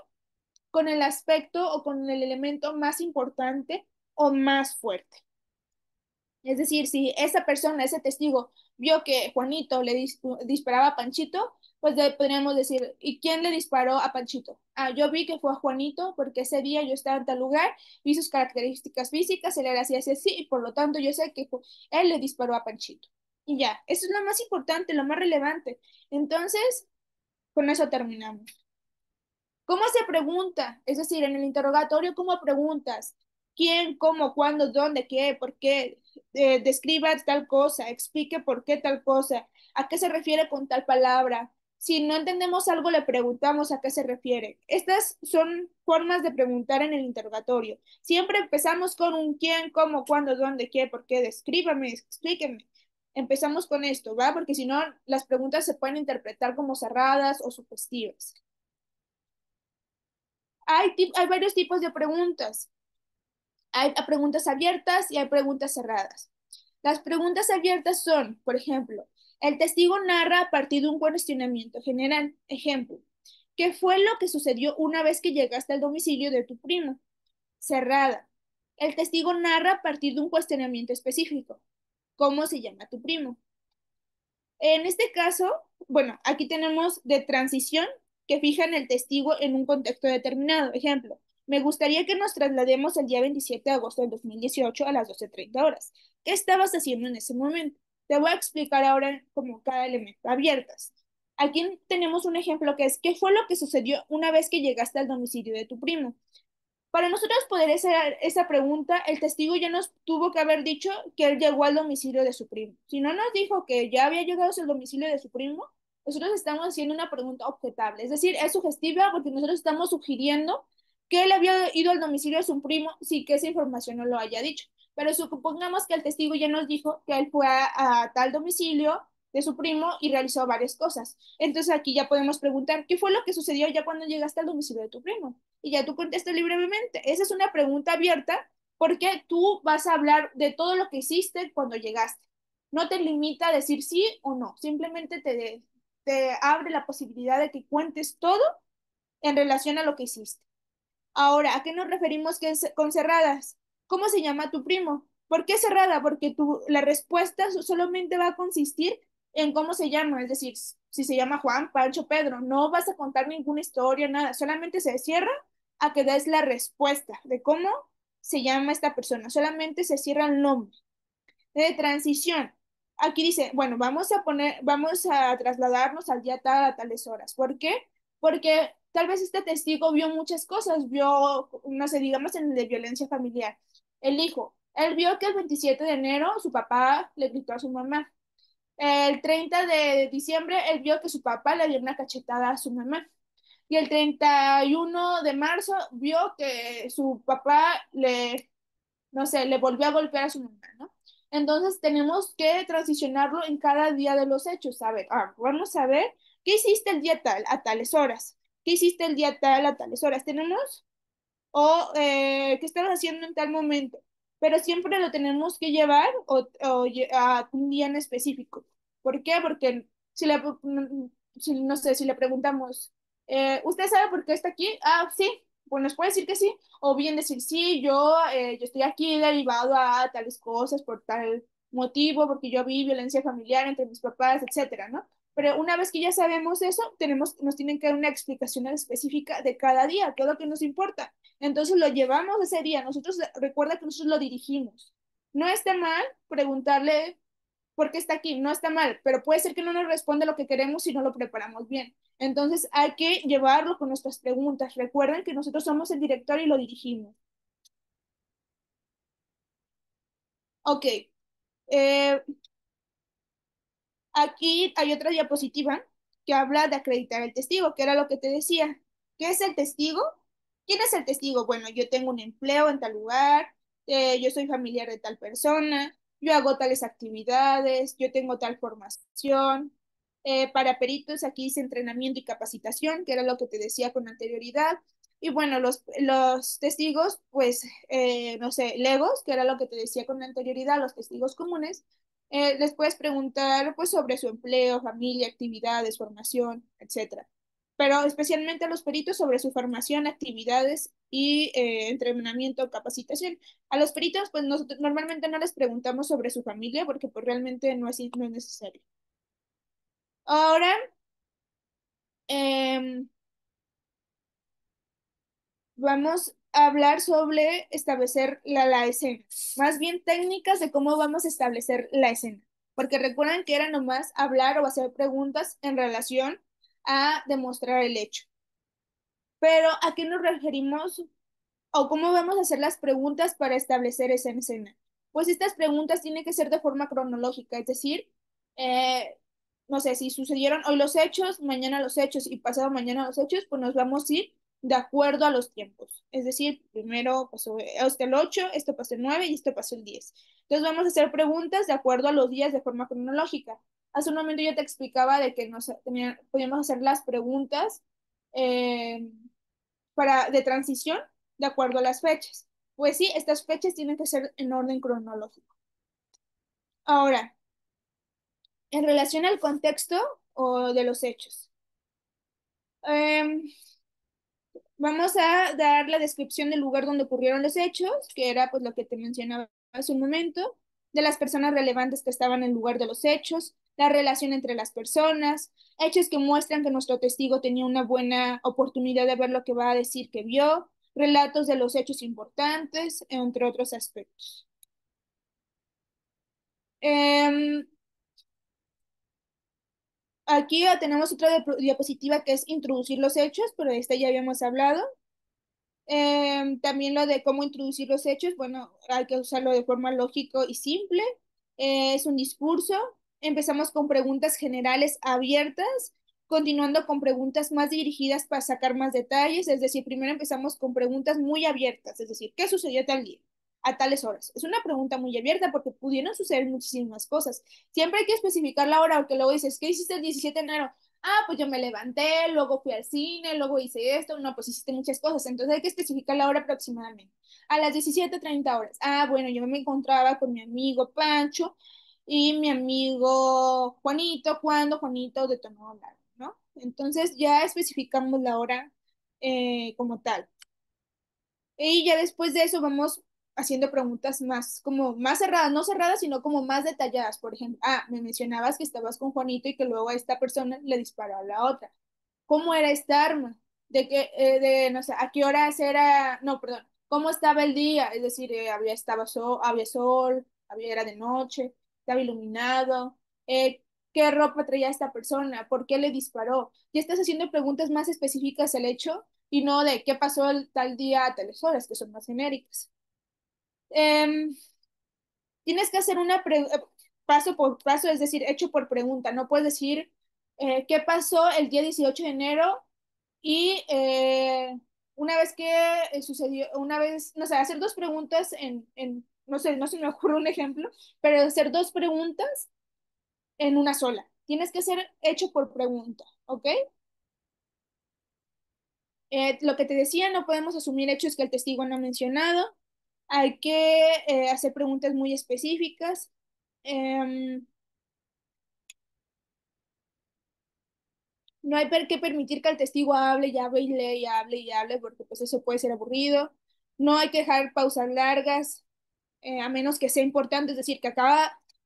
con el aspecto o con el elemento más importante o más fuerte. Es decir, si esa persona, ese testigo, vio que Juanito le disparaba a Panchito, pues podríamos decir, ¿y quién le disparó a Panchito? Ah, yo vi que fue a Juanito porque ese día yo estaba en tal lugar, vi sus características físicas, él era así, así, así, y por lo tanto yo sé que él le disparó a Panchito. Y ya, eso es lo más importante, lo más relevante. Entonces, con eso terminamos. ¿Cómo se pregunta? Es decir, en el interrogatorio, ¿cómo preguntas? ¿Quién, cómo, cuándo, dónde, qué, por qué? Describa tal cosa, explique por qué tal cosa, a qué se refiere con tal palabra. Si no entendemos algo, le preguntamos a qué se refiere. Estas son formas de preguntar en el interrogatorio. Siempre empezamos con un quién, cómo, cuándo, dónde, qué, por qué. Descríbame, explíqueme. Empezamos con esto, ¿va? Porque si no, las preguntas se pueden interpretar como cerradas o sugestivas. Hay varios tipos de preguntas. Hay preguntas abiertas y hay preguntas cerradas. Las preguntas abiertas son, por ejemplo, el testigo narra a partir de un cuestionamiento general. Ejemplo, ¿qué fue lo que sucedió una vez que llegaste al domicilio de tu primo? Cerrada. El testigo narra a partir de un cuestionamiento específico. ¿Cómo se llama tu primo? En este caso, bueno, aquí tenemos de transición que fijan el testigo en un contexto determinado. Ejemplo, me gustaría que nos traslademos el día 27 de agosto del 2018 a las 12:30 horas. ¿Qué estabas haciendo en ese momento? Te voy a explicar ahora como cada elemento, abiertas. Aquí tenemos un ejemplo que es, ¿qué fue lo que sucedió una vez que llegaste al domicilio de tu primo? Para nosotros poder hacer esa pregunta, el testigo ya nos tuvo que haber dicho que él llegó al domicilio de su primo. Si no nos dijo que ya había llegado al domicilio de su primo, nosotros estamos haciendo una pregunta objetable. Es decir, es sugestiva porque nosotros estamos sugiriendo que él había ido al domicilio de su primo sin que esa información no lo haya dicho. Pero supongamos que el testigo ya nos dijo que él fue a tal domicilio de su primo y realizó varias cosas. Entonces aquí ya podemos preguntar, ¿qué fue lo que sucedió ya cuando llegaste al domicilio de tu primo? Y ya tú contestas libremente. Esa es una pregunta abierta porque tú vas a hablar de todo lo que hiciste cuando llegaste. No te limita a decir sí o no, simplemente te abre la posibilidad de que cuentes todo en relación a lo que hiciste. Ahora, ¿a qué nos referimos que es con cerradas? ¿Cómo se llama tu primo? ¿Por qué cerrada? Porque la respuesta solamente va a consistir en cómo se llama, es decir, si se llama Juan, Pancho, Pedro. No vas a contar ninguna historia, nada, solamente se cierra a que des la respuesta de cómo se llama esta persona, solamente se cierra el nombre de transición. Aquí dice, bueno, vamos a trasladarnos al día tal a tales horas. ¿Por qué? Porque tal vez este testigo vio muchas cosas, vio, no sé, digamos en el de violencia familiar. El hijo, él vio que el 27 de enero su papá le gritó a su mamá. El 30 de diciembre él vio que su papá le dio una cachetada a su mamá. Y el 31 de marzo vio que su papá no sé, le volvió a golpear a su mamá, ¿no? Entonces tenemos que transicionarlo en cada día de los hechos. A ver, vamos a ver qué hiciste el día tal a tales horas. ¿Qué hiciste el día tal a tales horas? ¿Tenemos? O qué estabas haciendo en tal momento. Pero siempre lo tenemos que llevar a un día en específico. ¿Por qué? Porque si, no sé, si le preguntamos, ¿usted sabe por qué está aquí? Ah, sí, pues nos puede decir que sí. O bien decir, sí, yo estoy aquí derivado a tales cosas por tal motivo, porque yo vi violencia familiar entre mis papás, etcétera, ¿no? Pero una vez que ya sabemos eso, nos tienen que dar una explicación específica de cada día, qué es lo que nos importa. Entonces lo llevamos ese día. Nosotros, recuerda que nosotros lo dirigimos. No está mal preguntarle por qué está aquí, no está mal, pero puede ser que no nos responda lo que queremos si no lo preparamos bien. Entonces hay que llevarlo con nuestras preguntas. Recuerden que nosotros somos el director y lo dirigimos. Ok, eh, aquí hay otra diapositiva que habla de acreditar el testigo, que era lo que te decía. ¿Qué es el testigo? ¿Quién es el testigo? Bueno, yo tengo un empleo en tal lugar, yo soy familiar de tal persona, yo hago tales actividades, yo tengo tal formación. Para peritos aquí dice entrenamiento y capacitación, que era lo que te decía con anterioridad. Y bueno, los testigos, pues, no sé, legos, que era lo que te decía con anterioridad, los testigos comunes, les puedes preguntar pues sobre su empleo, familia, actividades, formación, etcétera. Pero especialmente a los peritos sobre su formación, actividades y entrenamiento, capacitación. A los peritos pues nosotros normalmente no les preguntamos sobre su familia porque pues realmente no es necesario. Ahora em, vamos a hablar sobre establecer la escena, más bien técnicas de cómo vamos a establecer la escena, porque recuerdan que era nomás hablar o hacer preguntas en relación a demostrar el hecho. Pero ¿a qué nos referimos o cómo vamos a hacer las preguntas para establecer esa escena? Pues estas preguntas tienen que ser de forma cronológica, es decir, eh, no sé, si sucedieron hoy los hechos, mañana los hechos y pasado mañana los hechos, pues nos vamos a ir de acuerdo a los tiempos. Es decir, primero pasó hasta el 8, esto pasó el 9 y esto pasó el 10. Entonces vamos a hacer preguntas de acuerdo a los días de forma cronológica. Hace un momento yo te explicaba de que podíamos hacer las preguntas eh, de transición de acuerdo a las fechas. Pues sí, estas fechas tienen que ser en orden cronológico. Ahora, en relación al contexto o de los hechos, em, vamos a dar la descripción del lugar donde ocurrieron los hechos, que era pues lo que te mencionaba hace un momento, de las personas relevantes que estaban en el lugar de los hechos, la relación entre las personas, hechos que muestran que nuestro testigo tenía una buena oportunidad de ver lo que va a decir que vio, relatos de los hechos importantes, entre otros aspectos. Em, Aquí ya tenemos otra diapositiva que es introducir los hechos, pero de esta ya habíamos hablado. También lo de cómo introducir los hechos, bueno, hay que usarlo de forma lógica y simple. Es un discurso. Empezamos con preguntas generales abiertas, continuando con preguntas más dirigidas para sacar más detalles. Es decir, primero empezamos con preguntas muy abiertas, es decir, ¿qué sucedió tal día? A tales horas. Es una pregunta muy abierta porque pudieron suceder muchísimas cosas. Siempre hay que especificar la hora, porque luego dices, ¿qué hiciste el 17 de enero? Ah, pues yo me levanté, luego fui al cine, luego hice esto, no, pues hiciste muchas cosas, entonces hay que especificar la hora aproximadamente. A las 17:30 horas. Ah, bueno, yo me encontraba con mi amigo Pancho y mi amigo Juanito cuando Juanito detonó hablar, ¿no? Entonces ya especificamos la hora como tal. Y ya después de eso vamos haciendo preguntas más, como más cerradas, no cerradas, sino como más detalladas. Por ejemplo, me mencionabas que estabas con Juanito y que luego a esta persona le disparó a la otra. ¿Cómo era esta arma? No sé, ¿a qué horas era? No, perdón. ¿Cómo estaba el día? Es decir, había sol, era de noche, estaba iluminado. ¿Qué ropa traía esta persona? ¿Por qué le disparó? Ya estás haciendo preguntas más específicas al hecho y no de qué pasó el tal día a tales horas, que son más genéricas. Em, Tienes que hacer paso por paso, es decir, hecho por pregunta. No puedes decir qué pasó el día 18 de enero y una vez que sucedió, una vez, no sé, hacer dos preguntas no sé, no se me ocurre un ejemplo, pero hacer dos preguntas en una sola. Tienes que ser hecho por pregunta, ¿ok? Lo que te decía, no podemos asumir hechos que el testigo no ha mencionado. Hay que hacer preguntas muy específicas. Em, no hay que permitir que el testigo hable y hable y lee y hable y hable, porque pues eso puede ser aburrido. No hay que dejar pausas largas, a menos que sea importante, es decir,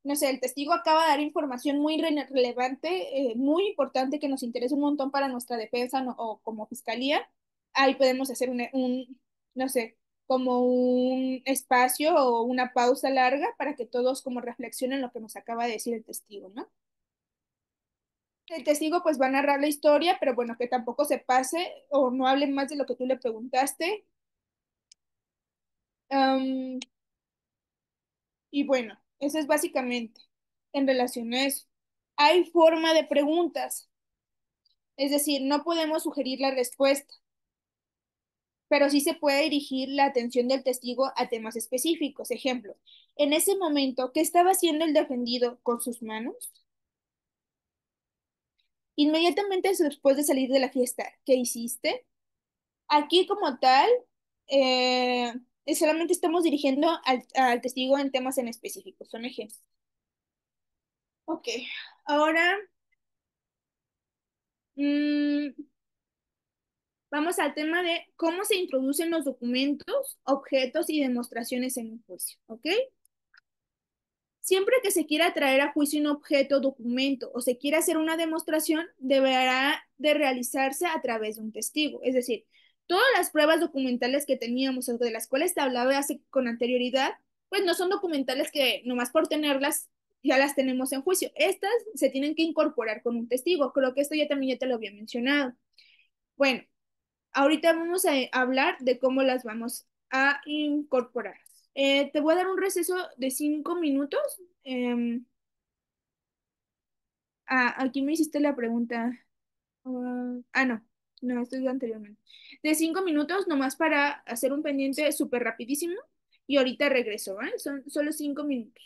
no sé, el testigo acaba de dar información muy relevante, muy importante que nos interesa un montón para nuestra defensa o como fiscalía. Ahí podemos hacer no sé, como un espacio o una pausa larga para que todos como reflexionen lo que nos acaba de decir el testigo, ¿no? El testigo pues va a narrar la historia, pero bueno, que tampoco se pase o no hable más de lo que tú le preguntaste. Am, y bueno, eso es básicamente en relación a eso. Hay forma de preguntas, es decir, no podemos sugerir la respuesta, pero sí se puede dirigir la atención del testigo a temas específicos. Ejemplo, en ese momento, ¿qué estaba haciendo el defendido con sus manos? Inmediatamente después de salir de la fiesta, ¿qué hiciste? Aquí como tal, eh, solamente estamos dirigiendo al testigo en temas en específico, son ejemplos. Ok, ahora mm, vamos al tema de cómo se introducen los documentos, objetos y demostraciones en un juicio, ¿ok? Siempre que se quiera traer a juicio un objeto, documento o se quiera hacer una demostración, deberá de realizarse a través de un testigo. Es decir, todas las pruebas documentales que teníamos o de las cuales te hablaba con anterioridad, pues no son documentales que nomás por tenerlas ya las tenemos en juicio. Estas se tienen que incorporar con un testigo. Creo que esto ya te lo había mencionado. Bueno, ahorita vamos a hablar de cómo las vamos a incorporar. Te voy a dar un receso de 5 minutos. Aquí me hiciste la pregunta. No, no, esto es anteriormente. De 5 minutos nomás para hacer un pendiente súper rapidísimo y ahorita regreso, ¿vale? Son solo 5 minutos.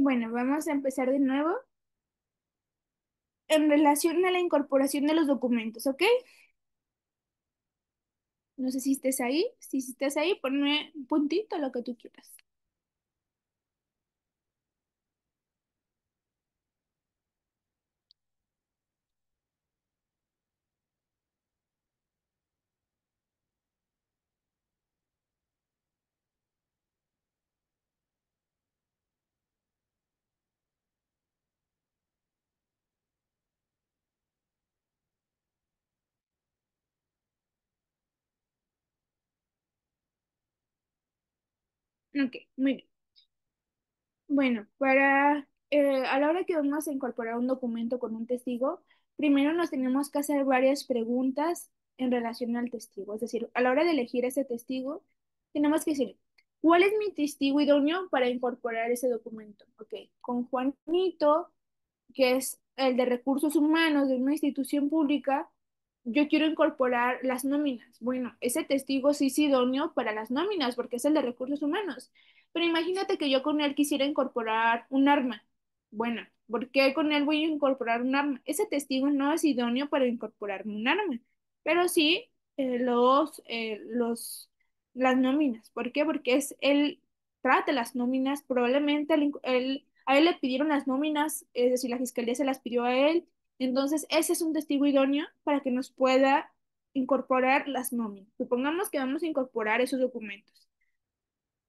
Bueno, vamos a empezar de nuevo en relación a la incorporación de los documentos, ¿ok? No sé si estés ahí. Si estás ahí, ponme un puntito, lo que tú quieras. Ok, muy bien. Bueno, a la hora que vamos a incorporar un documento con un testigo, primero nos tenemos que hacer varias preguntas en relación al testigo. Es decir, a la hora de elegir ese testigo, tenemos que decir, ¿cuál es mi testigo idóneo para incorporar ese documento? Ok, con Juanito, que es el de recursos humanos de una institución pública, yo quiero incorporar las nóminas. Bueno, ese testigo sí es idóneo para las nóminas porque es el de recursos humanos. Pero imagínate que yo con él quisiera incorporar un arma. Bueno, ¿por qué con él voy a incorporar un arma? Ese testigo no es idóneo para incorporar un arma, pero sí las nóminas. ¿Por qué? Porque es él trata las nóminas, probablemente a él le pidieron las nóminas, es decir, la fiscalía se las pidió a él, entonces ese es un testigo idóneo para que nos pueda incorporar las nóminas. Supongamos que vamos a incorporar esos documentos.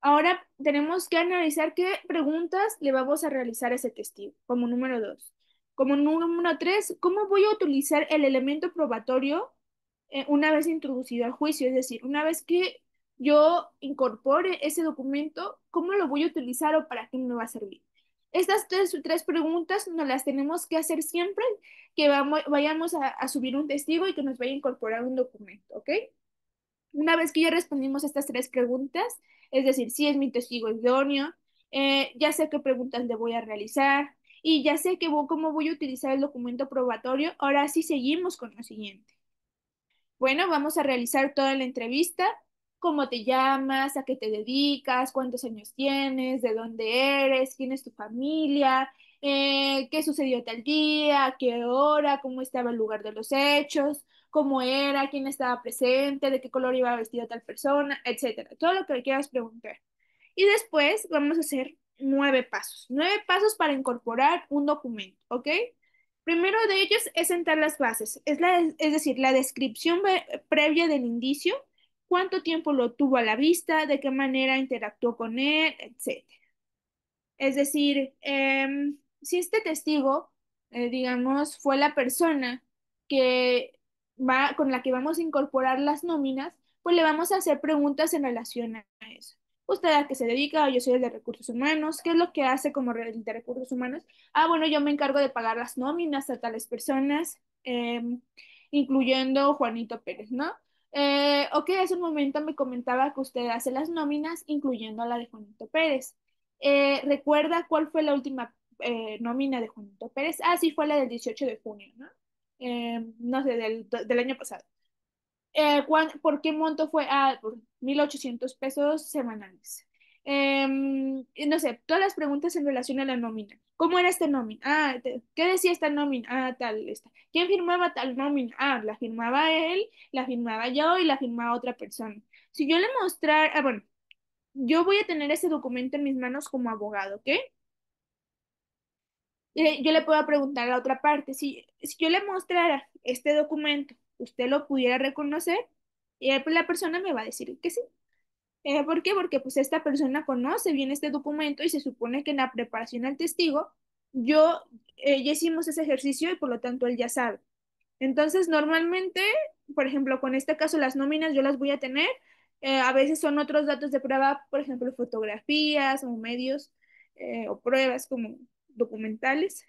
Ahora tenemos que analizar qué preguntas le vamos a realizar a ese testigo, como número dos. Como número tres, ¿cómo voy a utilizar el elemento probatorio una vez introducido al juicio? Es decir, una vez que yo incorpore ese documento, ¿cómo lo voy a utilizar o para qué me va a servir? Estas tres preguntas nos las tenemos que hacer siempre que vayamos a subir un testigo y que nos vaya a incorporar un documento, ¿ok? Una vez que ya respondimos estas tres preguntas, es decir, si es mi testigo idóneo, ya sé qué preguntas le voy a realizar y ya sé cómo voy a utilizar el documento probatorio, ahora sí seguimos con lo siguiente. Bueno, vamos a realizar toda la entrevista. ¿Cómo te llamas? ¿A qué te dedicas? ¿Cuántos años tienes? ¿De dónde eres? ¿Quién es tu familia? ¿Qué sucedió tal día? ¿A qué hora? ¿Cómo estaba el lugar de los hechos? ¿Cómo era? ¿Quién estaba presente? ¿De qué color iba vestida tal persona? Etcétera. Todo lo que quieras preguntar. Y después vamos a hacer 9 pasos. 9 pasos para incorporar un documento, ¿ok? Primero de ellos es sentar las bases, es decir, la descripción previa del indicio, cuánto tiempo lo tuvo a la vista, de qué manera interactuó con él, etc. Es decir, si este testigo, digamos, fue la persona con la que vamos a incorporar las nóminas, pues le vamos a hacer preguntas en relación a eso. ¿Usted a qué se dedica? Yo soy el de recursos humanos. ¿Qué es lo que hace como el de recursos humanos? Ah, bueno, yo me encargo de pagar las nóminas a tales personas, incluyendo Juanito Pérez, ¿no? Ok, hace un momento me comentaba que usted hace las nóminas, incluyendo a la de Juanito Pérez. ¿Recuerda cuál fue la última nómina de Juanito Pérez? Ah, sí, fue la del 18 de junio, ¿no? No sé, del año pasado. ¿Por qué monto fue? Ah, por 1.800 pesos semanales. No sé, todas las preguntas en relación a la nómina. ¿Cómo era esta nómina? Ah, ¿qué decía esta nómina? Ah, tal, esta. ¿Quién firmaba tal nómina? Ah, la firmaba él, la firmaba yo y la firmaba otra persona. Si yo le mostrara, bueno, yo voy a tener ese documento en mis manos como abogado, ¿ok? Yo le puedo preguntar a la otra parte, si yo le mostrara este documento, ¿usted lo pudiera reconocer? Y pues, la persona me va a decir que sí. ¿Por qué? Porque pues esta persona conoce bien este documento y se supone que en la preparación al testigo, ya hicimos ese ejercicio y por lo tanto él ya sabe. Entonces, normalmente, por ejemplo, con este caso, las nóminas yo las voy a tener. A veces son otros datos de prueba, por ejemplo, fotografías o medios o pruebas como documentales.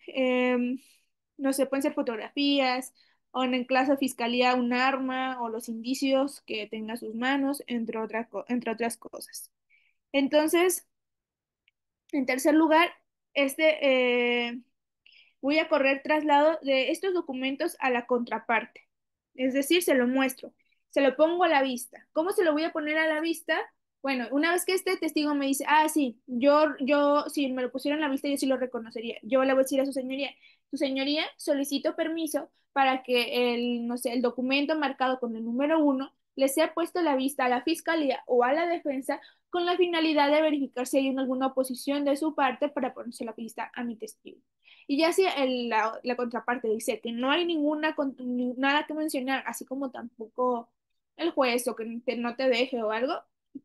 No sé, pueden ser fotografías o en el caso de fiscalía un arma o los indicios que tenga sus manos, entre otras cosas. Entonces, en tercer lugar, voy a correr traslado de estos documentos a la contraparte. Es decir, se lo muestro, se lo pongo a la vista. ¿Cómo se lo voy a poner a la vista? Bueno, una vez que este testigo me dice, sí, si me lo pusiera en la vista, yo sí lo reconocería. Yo le voy a decir a su señoría, solicito permiso para que no sé, el documento marcado con el número 1 le sea puesto a la vista a la fiscalía o a la defensa con la finalidad de verificar si hay alguna oposición de su parte para ponerse la vista a mi testigo. Y ya si la contraparte dice que no hay nada que mencionar, así como tampoco el juez o que no te deje o algo,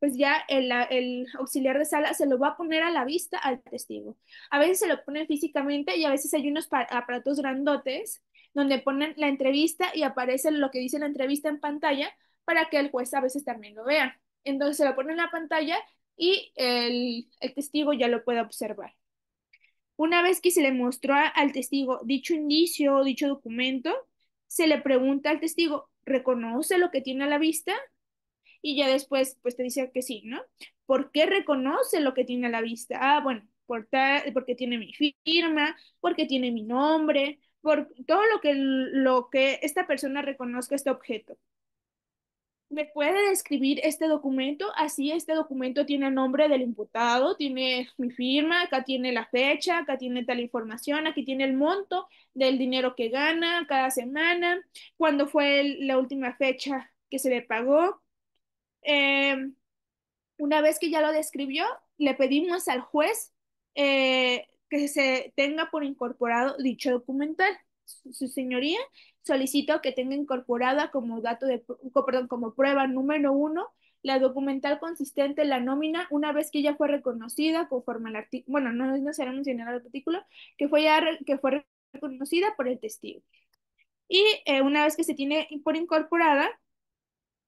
pues ya el auxiliar de sala se lo va a poner a la vista al testigo. A veces se lo ponen físicamente y a veces hay unos aparatos grandotes donde ponen la entrevista y aparece lo que dice la entrevista en pantalla para que el juez a veces también lo vea. Entonces se lo pone en la pantalla y el testigo ya lo puede observar. Una vez que se le mostró al testigo dicho indicio o dicho documento, se le pregunta al testigo, ¿reconoce lo que tiene a la vista? Y ya después, pues te dice que sí, ¿no? ¿Por qué reconoce lo que tiene a la vista? Bueno, porque tiene mi firma, porque tiene mi nombre, por todo lo que esta persona reconozca este objeto. ¿Me puede describir este documento? Así, este documento tiene el nombre del imputado, tiene mi firma, acá tiene la fecha, acá tiene tal información, aquí tiene el monto del dinero que gana cada semana, cuándo fue la última fecha que se le pagó. Eh, una vez que ya lo describió, le pedimos al juez que se tenga por incorporado dicho documental. Su señoría solicito que tenga incorporada como perdón, como prueba número 1 la documental consistente en la nómina una vez que ya fue reconocida conforme al artículo, bueno, no será mencionar el artículo, que fue reconocida por el testigo. Y una vez que se tiene por incorporada,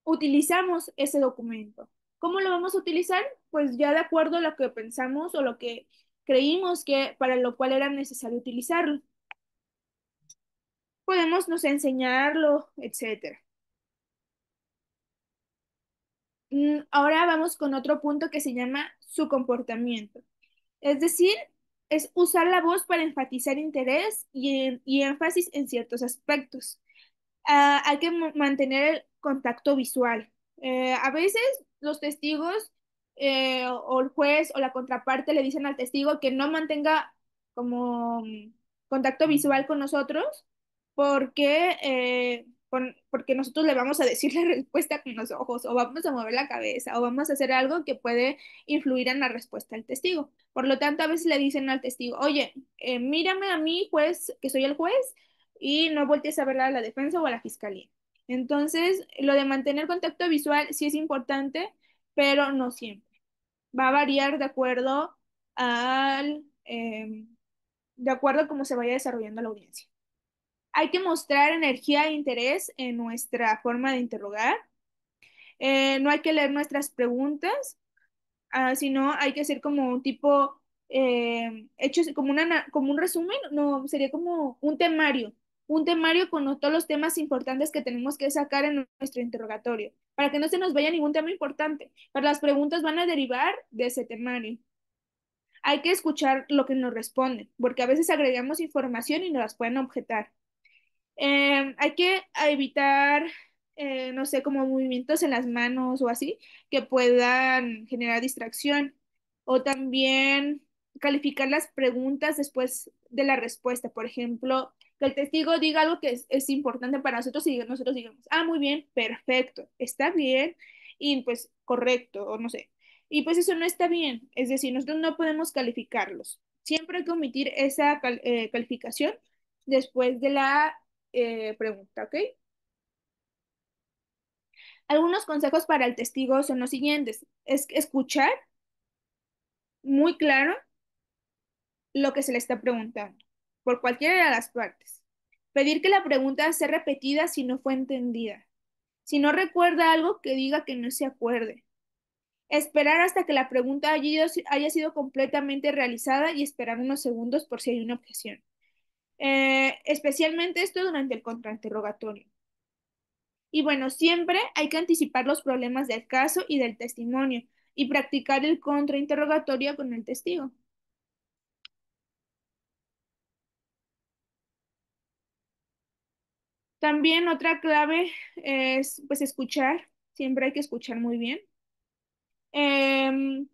utilizamos ese documento. ¿Cómo lo vamos a utilizar? Pues ya de acuerdo a lo que pensamos o lo que creímos que para lo cual era necesario utilizarlo. Podemos, no sé, enseñarlo, etcétera. Ahora vamos con otro punto que se llama su comportamiento. Es decir, es usar la voz para enfatizar interés y énfasis en ciertos aspectos. Hay que mantener el contacto visual. A veces los testigos o el juez o la contraparte le dicen al testigo que no mantenga como contacto visual con nosotros porque nosotros le vamos a decir la respuesta con los ojos o vamos a mover la cabeza o vamos a hacer algo que puede influir en la respuesta del testigo. Por lo tanto, a veces le dicen al testigo, oye, mírame a mí, juez, que soy el juez, y no voltees a ver a la defensa o a la fiscalía. Entonces, lo de mantener contacto visual sí es importante, pero no siempre. Va a variar de acuerdo a cómo se vaya desarrollando la audiencia. Hay que mostrar energía e interés en nuestra forma de interrogar. No hay que leer nuestras preguntas, sino hay que hacer como un tipo, hechos como un resumen, no, sería como un temario con todos los temas importantes que tenemos que sacar en nuestro interrogatorio, para que no se nos vaya ningún tema importante, pero las preguntas van a derivar de ese temario. Hay que escuchar lo que nos responden, porque a veces agregamos información y nos las pueden objetar. Hay que evitar, no sé, como movimientos en las manos o así, que puedan generar distracción. O también calificar las preguntas después de la respuesta. Por ejemplo, que el testigo diga algo que es importante para nosotros y nosotros digamos, muy bien, perfecto, está bien y pues correcto, o no sé. Y pues eso no está bien. Es decir, nosotros no podemos calificarlos. Siempre hay que omitir esa calificación después de la pregunta, ¿ok? Algunos consejos para el testigo son los siguientes. Es escuchar muy claro lo que se le está preguntando, por cualquiera de las partes. Pedir que la pregunta sea repetida si no fue entendida. Si no recuerda algo, que diga que no se acuerde. Esperar hasta que la pregunta haya sido completamente realizada y esperar unos segundos por si hay una objeción. Especialmente esto durante el contrainterrogatorio. Y bueno, siempre hay que anticipar los problemas del caso y del testimonio y practicar el contrainterrogatorio con el testigo. También otra clave es pues escuchar, siempre hay que escuchar muy bien. Em,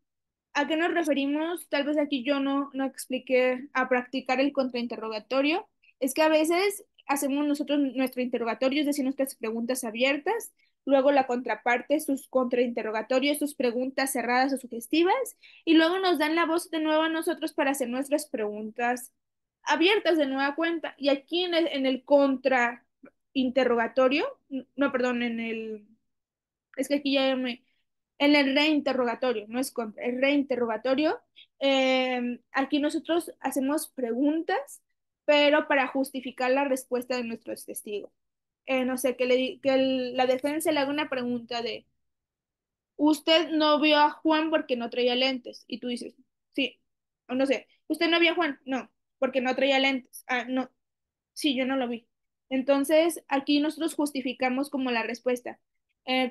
¿A qué nos referimos? Tal vez aquí yo no expliqué a practicar el contrainterrogatorio. Es que a veces hacemos nosotros nuestro interrogatorio, es decir, nuestras preguntas abiertas, luego la contraparte, sus contrainterrogatorios, sus preguntas cerradas o sugestivas, y luego nos dan la voz de nuevo a nosotros para hacer nuestras preguntas abiertas de nueva cuenta. Y aquí en el contrainterrogatorio, no, perdón, es que aquí ya me, en el reinterrogatorio, no es contra, el reinterrogatorio, aquí nosotros hacemos preguntas, pero para justificar la respuesta de nuestros testigos. No sé, la defensa le haga una pregunta de, usted no vio a Juan porque no traía lentes, y tú dices, sí, o no sé, usted no vio a Juan, no, porque no traía lentes, ah, no, sí, yo no lo vi. Entonces, aquí nosotros justificamos como la respuesta.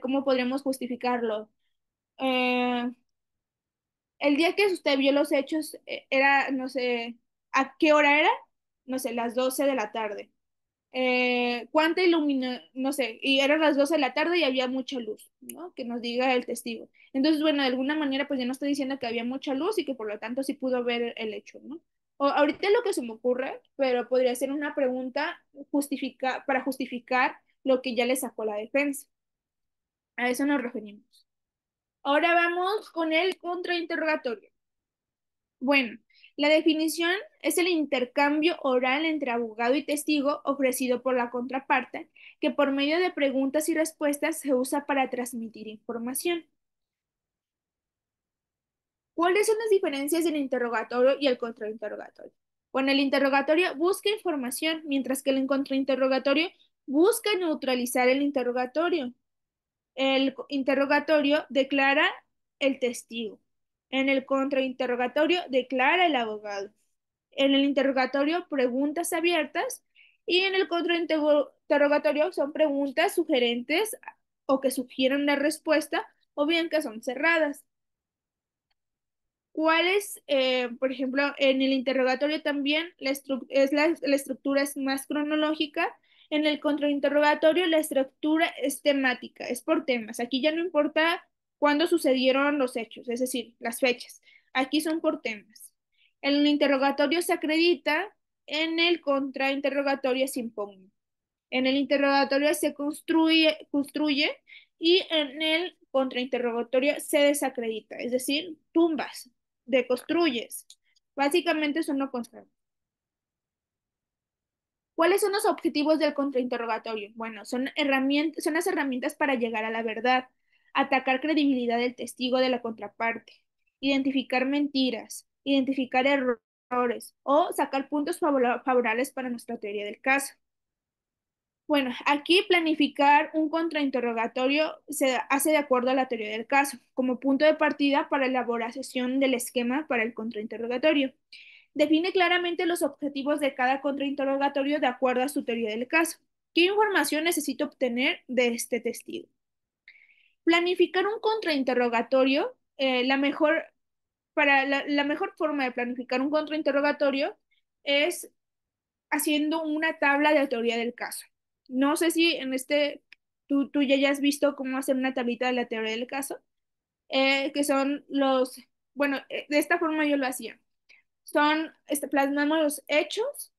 ¿Cómo podríamos justificarlo? Eh, el día que usted vio los hechos era, no sé, ¿a qué hora era? No sé, las 12 de la tarde. ¿Cuánta iluminación? No sé, y eran las 12 de la tarde y había mucha luz, ¿no? Que nos diga el testigo. Entonces, bueno, de alguna manera, pues ya no estoy diciendo que había mucha luz y que por lo tanto sí pudo ver el hecho, ¿no? O, ahorita es lo que se me ocurre, pero podría ser una pregunta para justificar lo que ya le sacó la defensa. A eso nos referimos. Ahora vamos con el contrainterrogatorio. Bueno, la definición es el intercambio oral entre abogado y testigo ofrecido por la contraparte, que por medio de preguntas y respuestas se usa para transmitir información. ¿Cuáles son las diferencias del interrogatorio y el contrainterrogatorio? Bueno, el interrogatorio busca información, mientras que el contrainterrogatorio busca neutralizar el interrogatorio. El interrogatorio declara el testigo. En el contrainterrogatorio declara el abogado. En el interrogatorio, preguntas abiertas. Y en el contrainterrogatorio son preguntas sugerentes o que sugieren la respuesta o bien que son cerradas. ¿Cuál es, por ejemplo, en el interrogatorio también la estructura es más cronológica? En el contrainterrogatorio la estructura es temática, es por temas. Aquí ya no importa cuándo sucedieron los hechos, es decir, las fechas. Aquí son por temas. El interrogatorio se acredita, en el contrainterrogatorio se impugna. En el interrogatorio se construye y en el contrainterrogatorio se desacredita, es decir, tumbas, deconstruyes. Básicamente son lo contrario. ¿Cuáles son los objetivos del contrainterrogatorio? Bueno, son las herramientas para llegar a la verdad, atacar credibilidad del testigo de la contraparte, identificar mentiras, identificar errores o sacar puntos favorables para nuestra teoría del caso. Bueno, aquí planificar un contrainterrogatorio se hace de acuerdo a la teoría del caso, como punto de partida para la elaboración del esquema para el contrainterrogatorio. Define claramente los objetivos de cada contrainterrogatorio de acuerdo a su teoría del caso. ¿Qué información necesito obtener de este testigo? Planificar un contrainterrogatorio, la mejor forma de planificar un contrainterrogatorio es haciendo una tabla de teoría del caso. No sé si en tú ya hayas visto cómo hacer una tablita de la teoría del caso, que son bueno, de esta forma yo lo hacía. Plasmamos los hechos,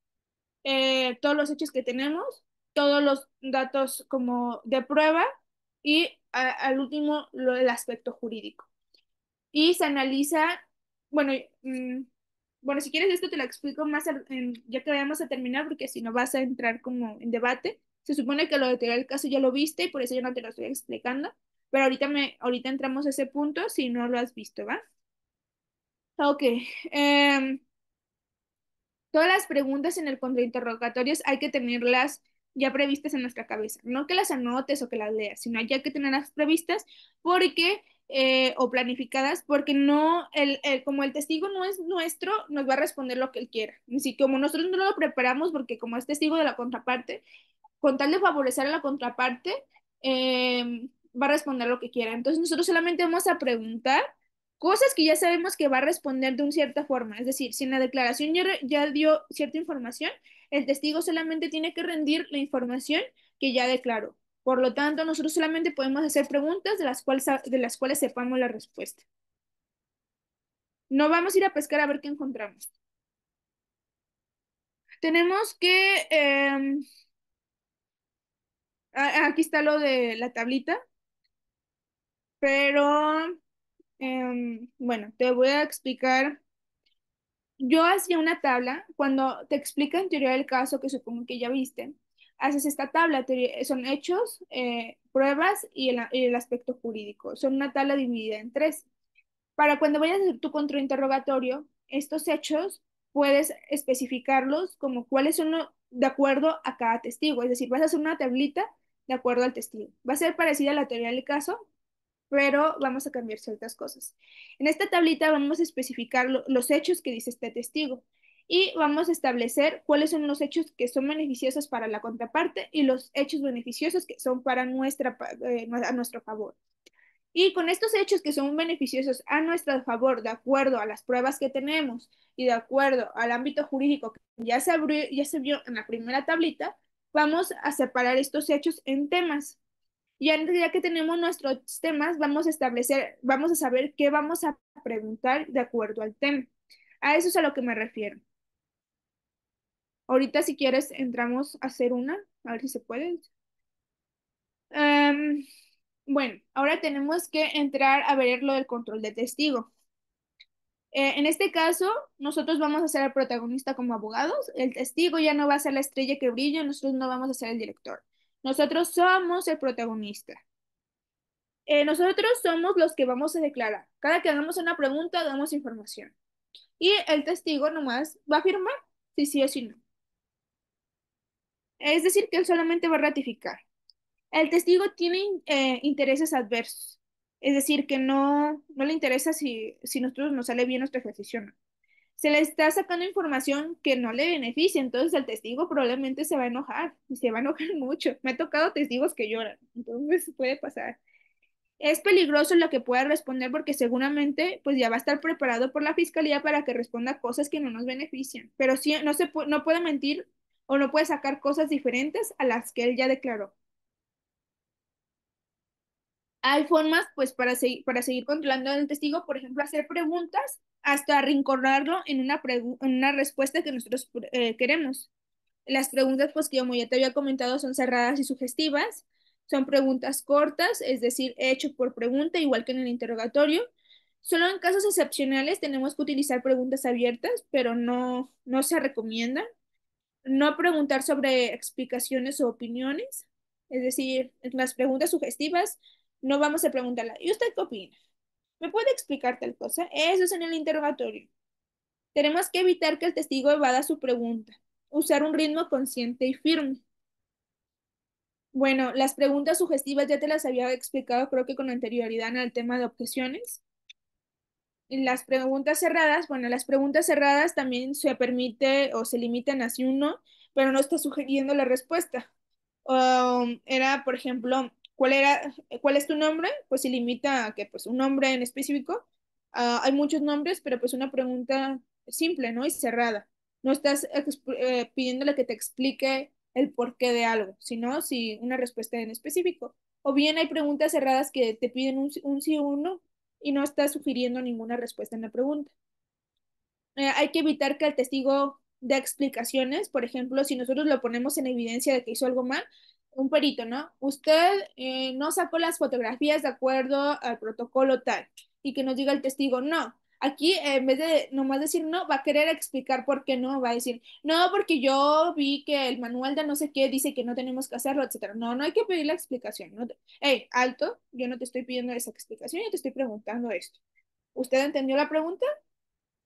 todos los hechos que tenemos, todos los datos como de prueba y al último el aspecto jurídico y se analiza, bueno, bueno, si quieres esto te lo explico más ya que vayamos a terminar, porque si no vas a entrar como en debate. Se supone que lo de teoría del caso ya lo viste y por eso yo no te lo estoy explicando, pero ahorita entramos a ese punto si no lo has visto, ¿va? Ok. em, Todas las preguntas en el contrainterrogatorio hay que tenerlas ya previstas en nuestra cabeza. No que las anotes o que las leas, sino ya hay que tenerlas previstas porque, o planificadas, porque no, como el testigo no es nuestro, nos va a responder lo que él quiera. Así como nosotros no lo preparamos porque como es testigo de la contraparte, con tal de favorecer a la contraparte, va a responder lo que quiera. Entonces nosotros solamente vamos a preguntar cosas que ya sabemos que va a responder de una cierta forma. Es decir, si en la declaración ya dio cierta información, el testigo solamente tiene que rendir la información que ya declaró. Por lo tanto, nosotros solamente podemos hacer preguntas de las cuales sepamos la respuesta. No vamos a ir a pescar a ver qué encontramos. Tenemos que, aquí está lo de la tablita, pero bueno, te voy a explicar. Yo hacía una tabla, cuando te explica en teoría del caso, que supongo que ya viste, haces esta tabla, son hechos, pruebas y el aspecto jurídico. Son una tabla dividida en tres. Para cuando vayas a hacer tu contrainterrogatorio, estos hechos puedes especificarlos como cuáles son de acuerdo a cada testigo. Es decir, vas a hacer una tablita de acuerdo al testigo. Va a ser parecida a la teoría del caso, pero vamos a cambiar ciertas cosas. En esta tablita vamos a especificar los hechos que dice este testigo y vamos a establecer cuáles son los hechos que son beneficiosos para la contraparte y los hechos beneficiosos que son para a nuestro favor. Y con estos hechos que son beneficiosos a nuestro favor, de acuerdo a las pruebas que tenemos y de acuerdo al ámbito jurídico que ya se vio en la primera tablita, vamos a separar estos hechos en temas. Ya que tenemos nuestros temas, vamos a saber qué vamos a preguntar de acuerdo al tema. A eso es a lo que me refiero. Ahorita, si quieres, entramos a hacer una, a ver si se puede. Em, bueno, ahora tenemos que entrar a ver lo del control de testigo. En este caso, nosotros vamos a ser el protagonista como abogados. El testigo ya no va a ser la estrella que brilla, nosotros no vamos a ser el director. Nosotros somos el protagonista. Nosotros somos los que vamos a declarar. Cada que hagamos una pregunta, damos información. Y el testigo nomás va a afirmar si sí o si no. Es decir, que él solamente va a ratificar. El testigo tiene intereses adversos. Es decir, que no le interesa si nosotros nos sale bien nuestro ejercicio o no. Se le está sacando información que no le beneficia, entonces el testigo probablemente se va a enojar y se va a enojar mucho. Me ha tocado testigos que lloran, entonces puede pasar. Es peligroso lo que pueda responder porque seguramente pues ya va a estar preparado por la fiscalía para que responda cosas que no nos benefician, pero sí no puede mentir o no puede sacar cosas diferentes a las que él ya declaró. Hay formas pues para seguir controlando al testigo, por ejemplo, hacer preguntas hasta arrinconarlo en en una respuesta que nosotros queremos. Las preguntas, pues, que como ya te había comentado, son cerradas y sugestivas. Son preguntas cortas, es decir, hecho por pregunta, igual que en el interrogatorio. Solo en casos excepcionales tenemos que utilizar preguntas abiertas, pero no se recomienda. No preguntar sobre explicaciones o opiniones. Es decir, en las preguntas sugestivas no vamos a preguntarla. ¿Y usted qué opina? ¿Me puede explicar tal cosa? Eso es en el interrogatorio. Tenemos que evitar que el testigo evada su pregunta. Usar un ritmo consciente y firme. Bueno, las preguntas sugestivas ya te las había explicado, creo que con anterioridad en el tema de objeciones. Y las preguntas cerradas, bueno, las preguntas cerradas también se permite o se limitan a sí un no, pero no está sugiriendo la respuesta. Era, por ejemplo, ¿cuál es tu nombre? Pues se limita a que, pues, un nombre en específico. Hay muchos nombres, pero pues una pregunta simple, ¿no? Y cerrada. No estás pidiéndole que te explique el porqué de algo, sino si una respuesta en específico. O bien hay preguntas cerradas que te piden un sí o un no y no estás sugiriendo ninguna respuesta en la pregunta. Hay que evitar que el testigo dé explicaciones. Por ejemplo, si nosotros lo ponemos en evidencia de que hizo algo mal, un perito, ¿no? Usted no sacó las fotografías de acuerdo al protocolo tal, y que nos diga el testigo, no. Aquí, en vez de nomás decir no, va a querer explicar por qué no, va a decir, no, porque yo vi que el manual de no sé qué dice que no tenemos que hacerlo, etcétera. No, no hay que pedir la explicación. No hey, alto, yo no te estoy pidiendo esa explicación, yo te estoy preguntando esto. ¿Usted entendió la pregunta?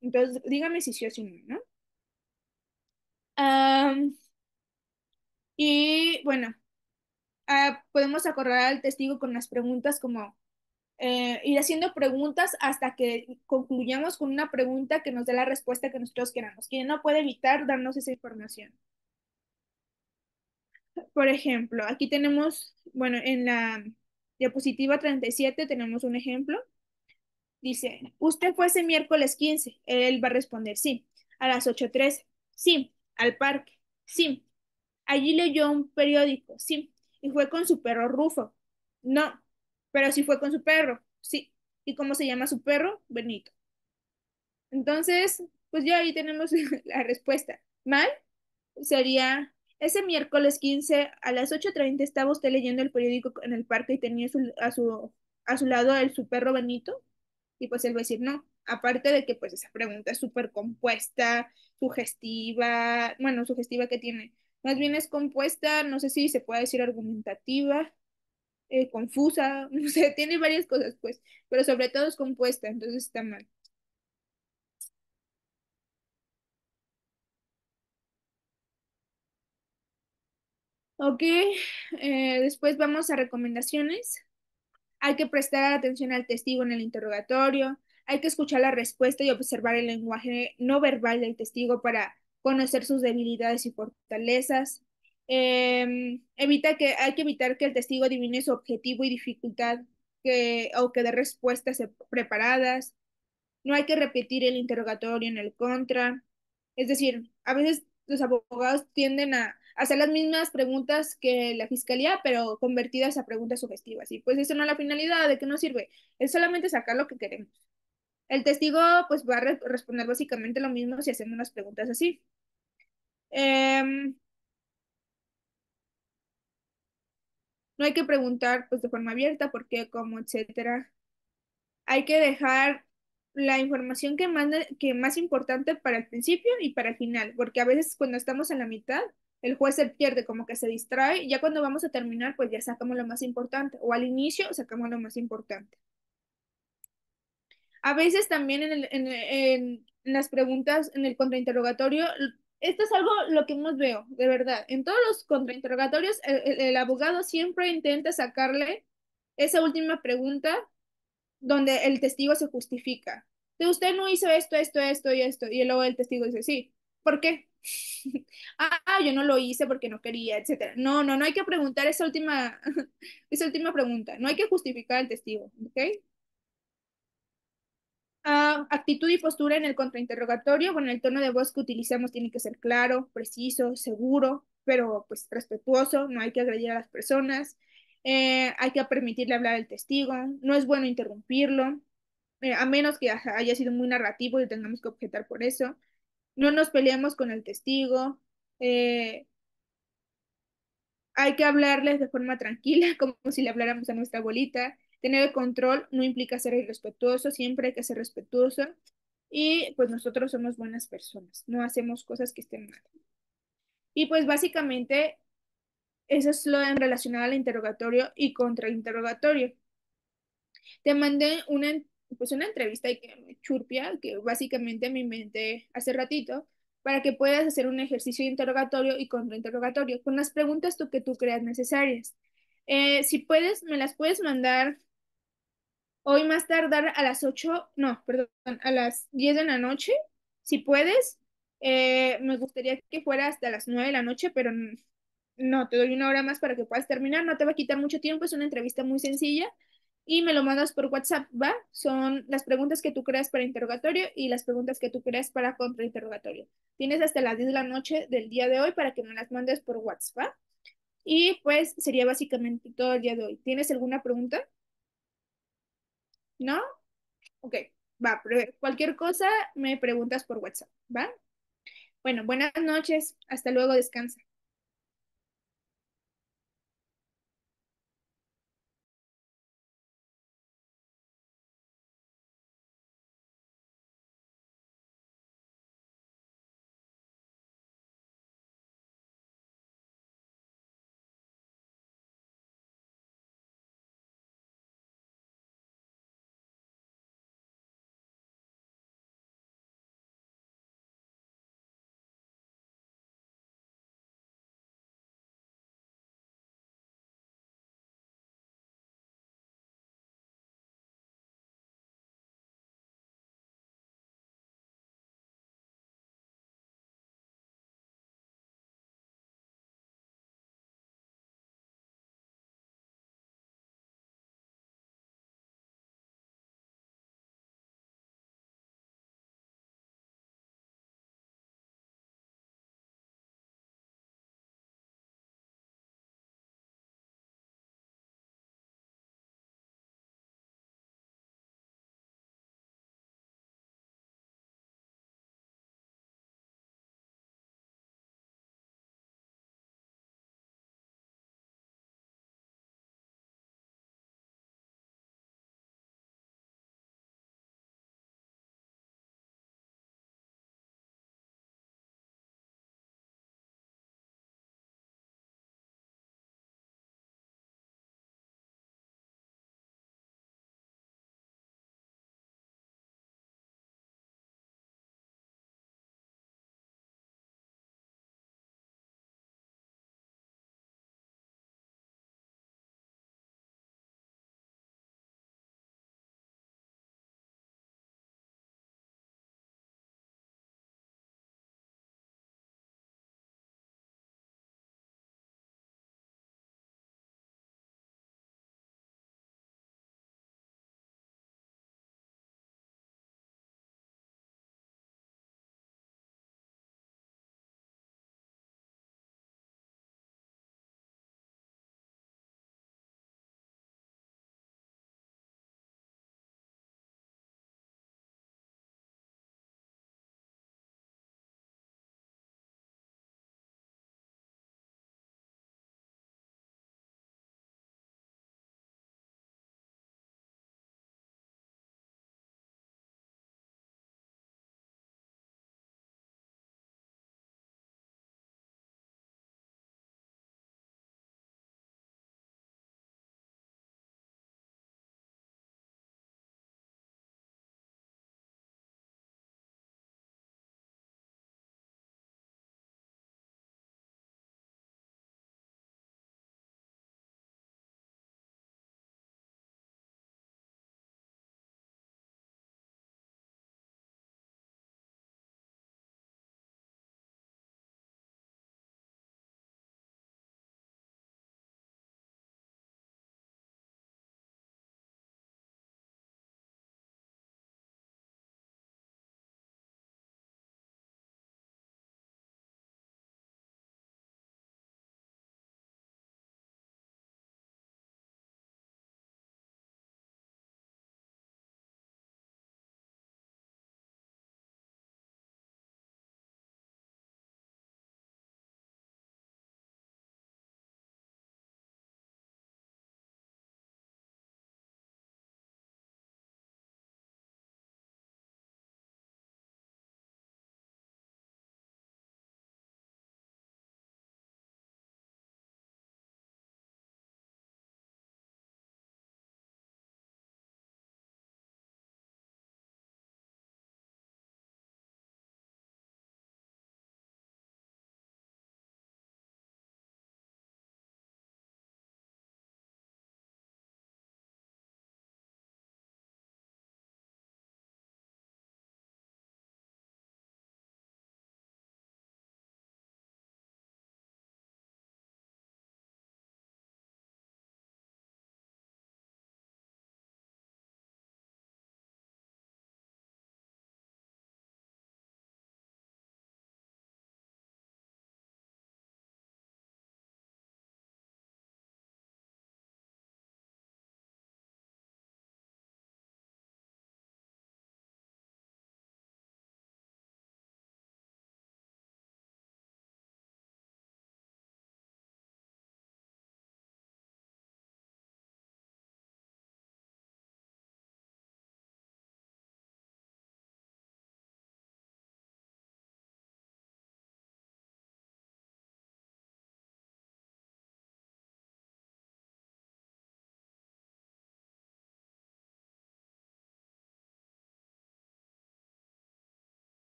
Entonces, dígame si sí o si no, ¿no? Am, y bueno, podemos acorralar al testigo con las preguntas como ir haciendo preguntas hasta que concluyamos con una pregunta que nos dé la respuesta que nosotros queramos, que no puede evitar darnos esa información. Por ejemplo, aquí tenemos, bueno, en la diapositiva 37 tenemos un ejemplo. Dice, ¿usted fue ese miércoles 15? Él va a responder, sí. A las 8:13, sí. Al parque, sí. Allí leyó un periódico, sí. y fue con su perro Rufo. No, pero sí fue con su perro, sí. ¿Y cómo se llama su perro? Benito. Entonces, pues ya ahí tenemos la respuesta. Mal sería, ese miércoles 15 a las 8:30 estaba usted leyendo el periódico en el parque y tenía a su lado su perro Benito. Y pues él va a decir no. Aparte de que pues esa pregunta es súper compuesta, sugestiva, bueno, sugestiva que tiene. Más bien es compuesta, no sé si se puede decir argumentativa, confusa, no sé, tiene varias cosas pues, pero sobre todo es compuesta, entonces está mal. Ok, después vamos a recomendaciones. Hay que prestar atención al testigo en el interrogatorio, hay que escuchar la respuesta y observar el lenguaje no verbal del testigo para conocer sus debilidades y fortalezas. Hay que evitar que el testigo adivine su objetivo y dificultad o que dé respuestas preparadas. No hay que repetir el interrogatorio en el contra. Es decir, a veces los abogados tienden a hacer las mismas preguntas que la fiscalía, pero convertidas a preguntas sugestivas. Y pues eso no es la finalidad, ¿de qué nos sirve? Es solamente sacar lo que queremos. El testigo pues va a responder básicamente lo mismo si hacemos unas preguntas así. Em, no hay que preguntar pues de forma abierta por qué, cómo, etcétera. Hay que dejar la información que más importante para el principio y para el final, porque a veces cuando estamos en la mitad, el juez se pierde, como que se distrae, y ya cuando vamos a terminar, pues ya sacamos lo más importante, o al inicio sacamos lo más importante. A veces también en las preguntas, en el contrainterrogatorio, esto es algo lo que más veo, de verdad. En todos los contrainterrogatorios, el abogado siempre intenta sacarle esa última pregunta donde el testigo se justifica. De usted no hizo esto, esto, esto y esto. Y luego el testigo dice, sí. ¿Por qué? Yo no lo hice porque no quería, etcétera. No, no, no hay que preguntar esa última, esa última pregunta. No hay que justificar al testigo, ¿ok? Actitud y postura en el contrainterrogatorio. Bueno, el tono de voz que utilizamos tiene que ser claro, preciso, seguro, pero pues respetuoso. No hay que agredir a las personas. Hay que permitirle hablar al testigo. No es bueno interrumpirlo, a menos que haya sido muy narrativo y tengamos que objetar por eso. No nos peleemos con el testigo. eh, Hay que hablarles de forma tranquila, como si le habláramos a nuestra abuelita. Tener el control no implica ser irrespetuoso, siempre hay que ser respetuoso. Y pues nosotros somos buenas personas, no hacemos cosas que estén mal. Y pues básicamente eso es lo en relacionado al interrogatorio y contrainterrogatorio. Te mandé pues una entrevista y que me churpia, que básicamente me inventé hace ratito, para que puedas hacer un ejercicio de interrogatorio y contrainterrogatorio con las preguntas que tú creas necesarias. Si puedes, me las puedes mandar hoy más tardar a las 8, no, perdón, a las 10 de la noche, si puedes. Me gustaría que fuera hasta las 9 de la noche, pero no, te doy una hora más para que puedas terminar, no te va a quitar mucho tiempo, es una entrevista muy sencilla y me lo mandas por WhatsApp, ¿va? Son las preguntas que tú creas para interrogatorio y las preguntas que tú creas para contrainterrogatorio. Tienes hasta las 10 de la noche del día de hoy para que me las mandes por WhatsApp, ¿va? Y pues sería básicamente todo el día de hoy. ¿Tienes alguna pregunta? ¿No? Ok, va, pero cualquier cosa me preguntas por WhatsApp, ¿va? Bueno, buenas noches, hasta luego, descansa.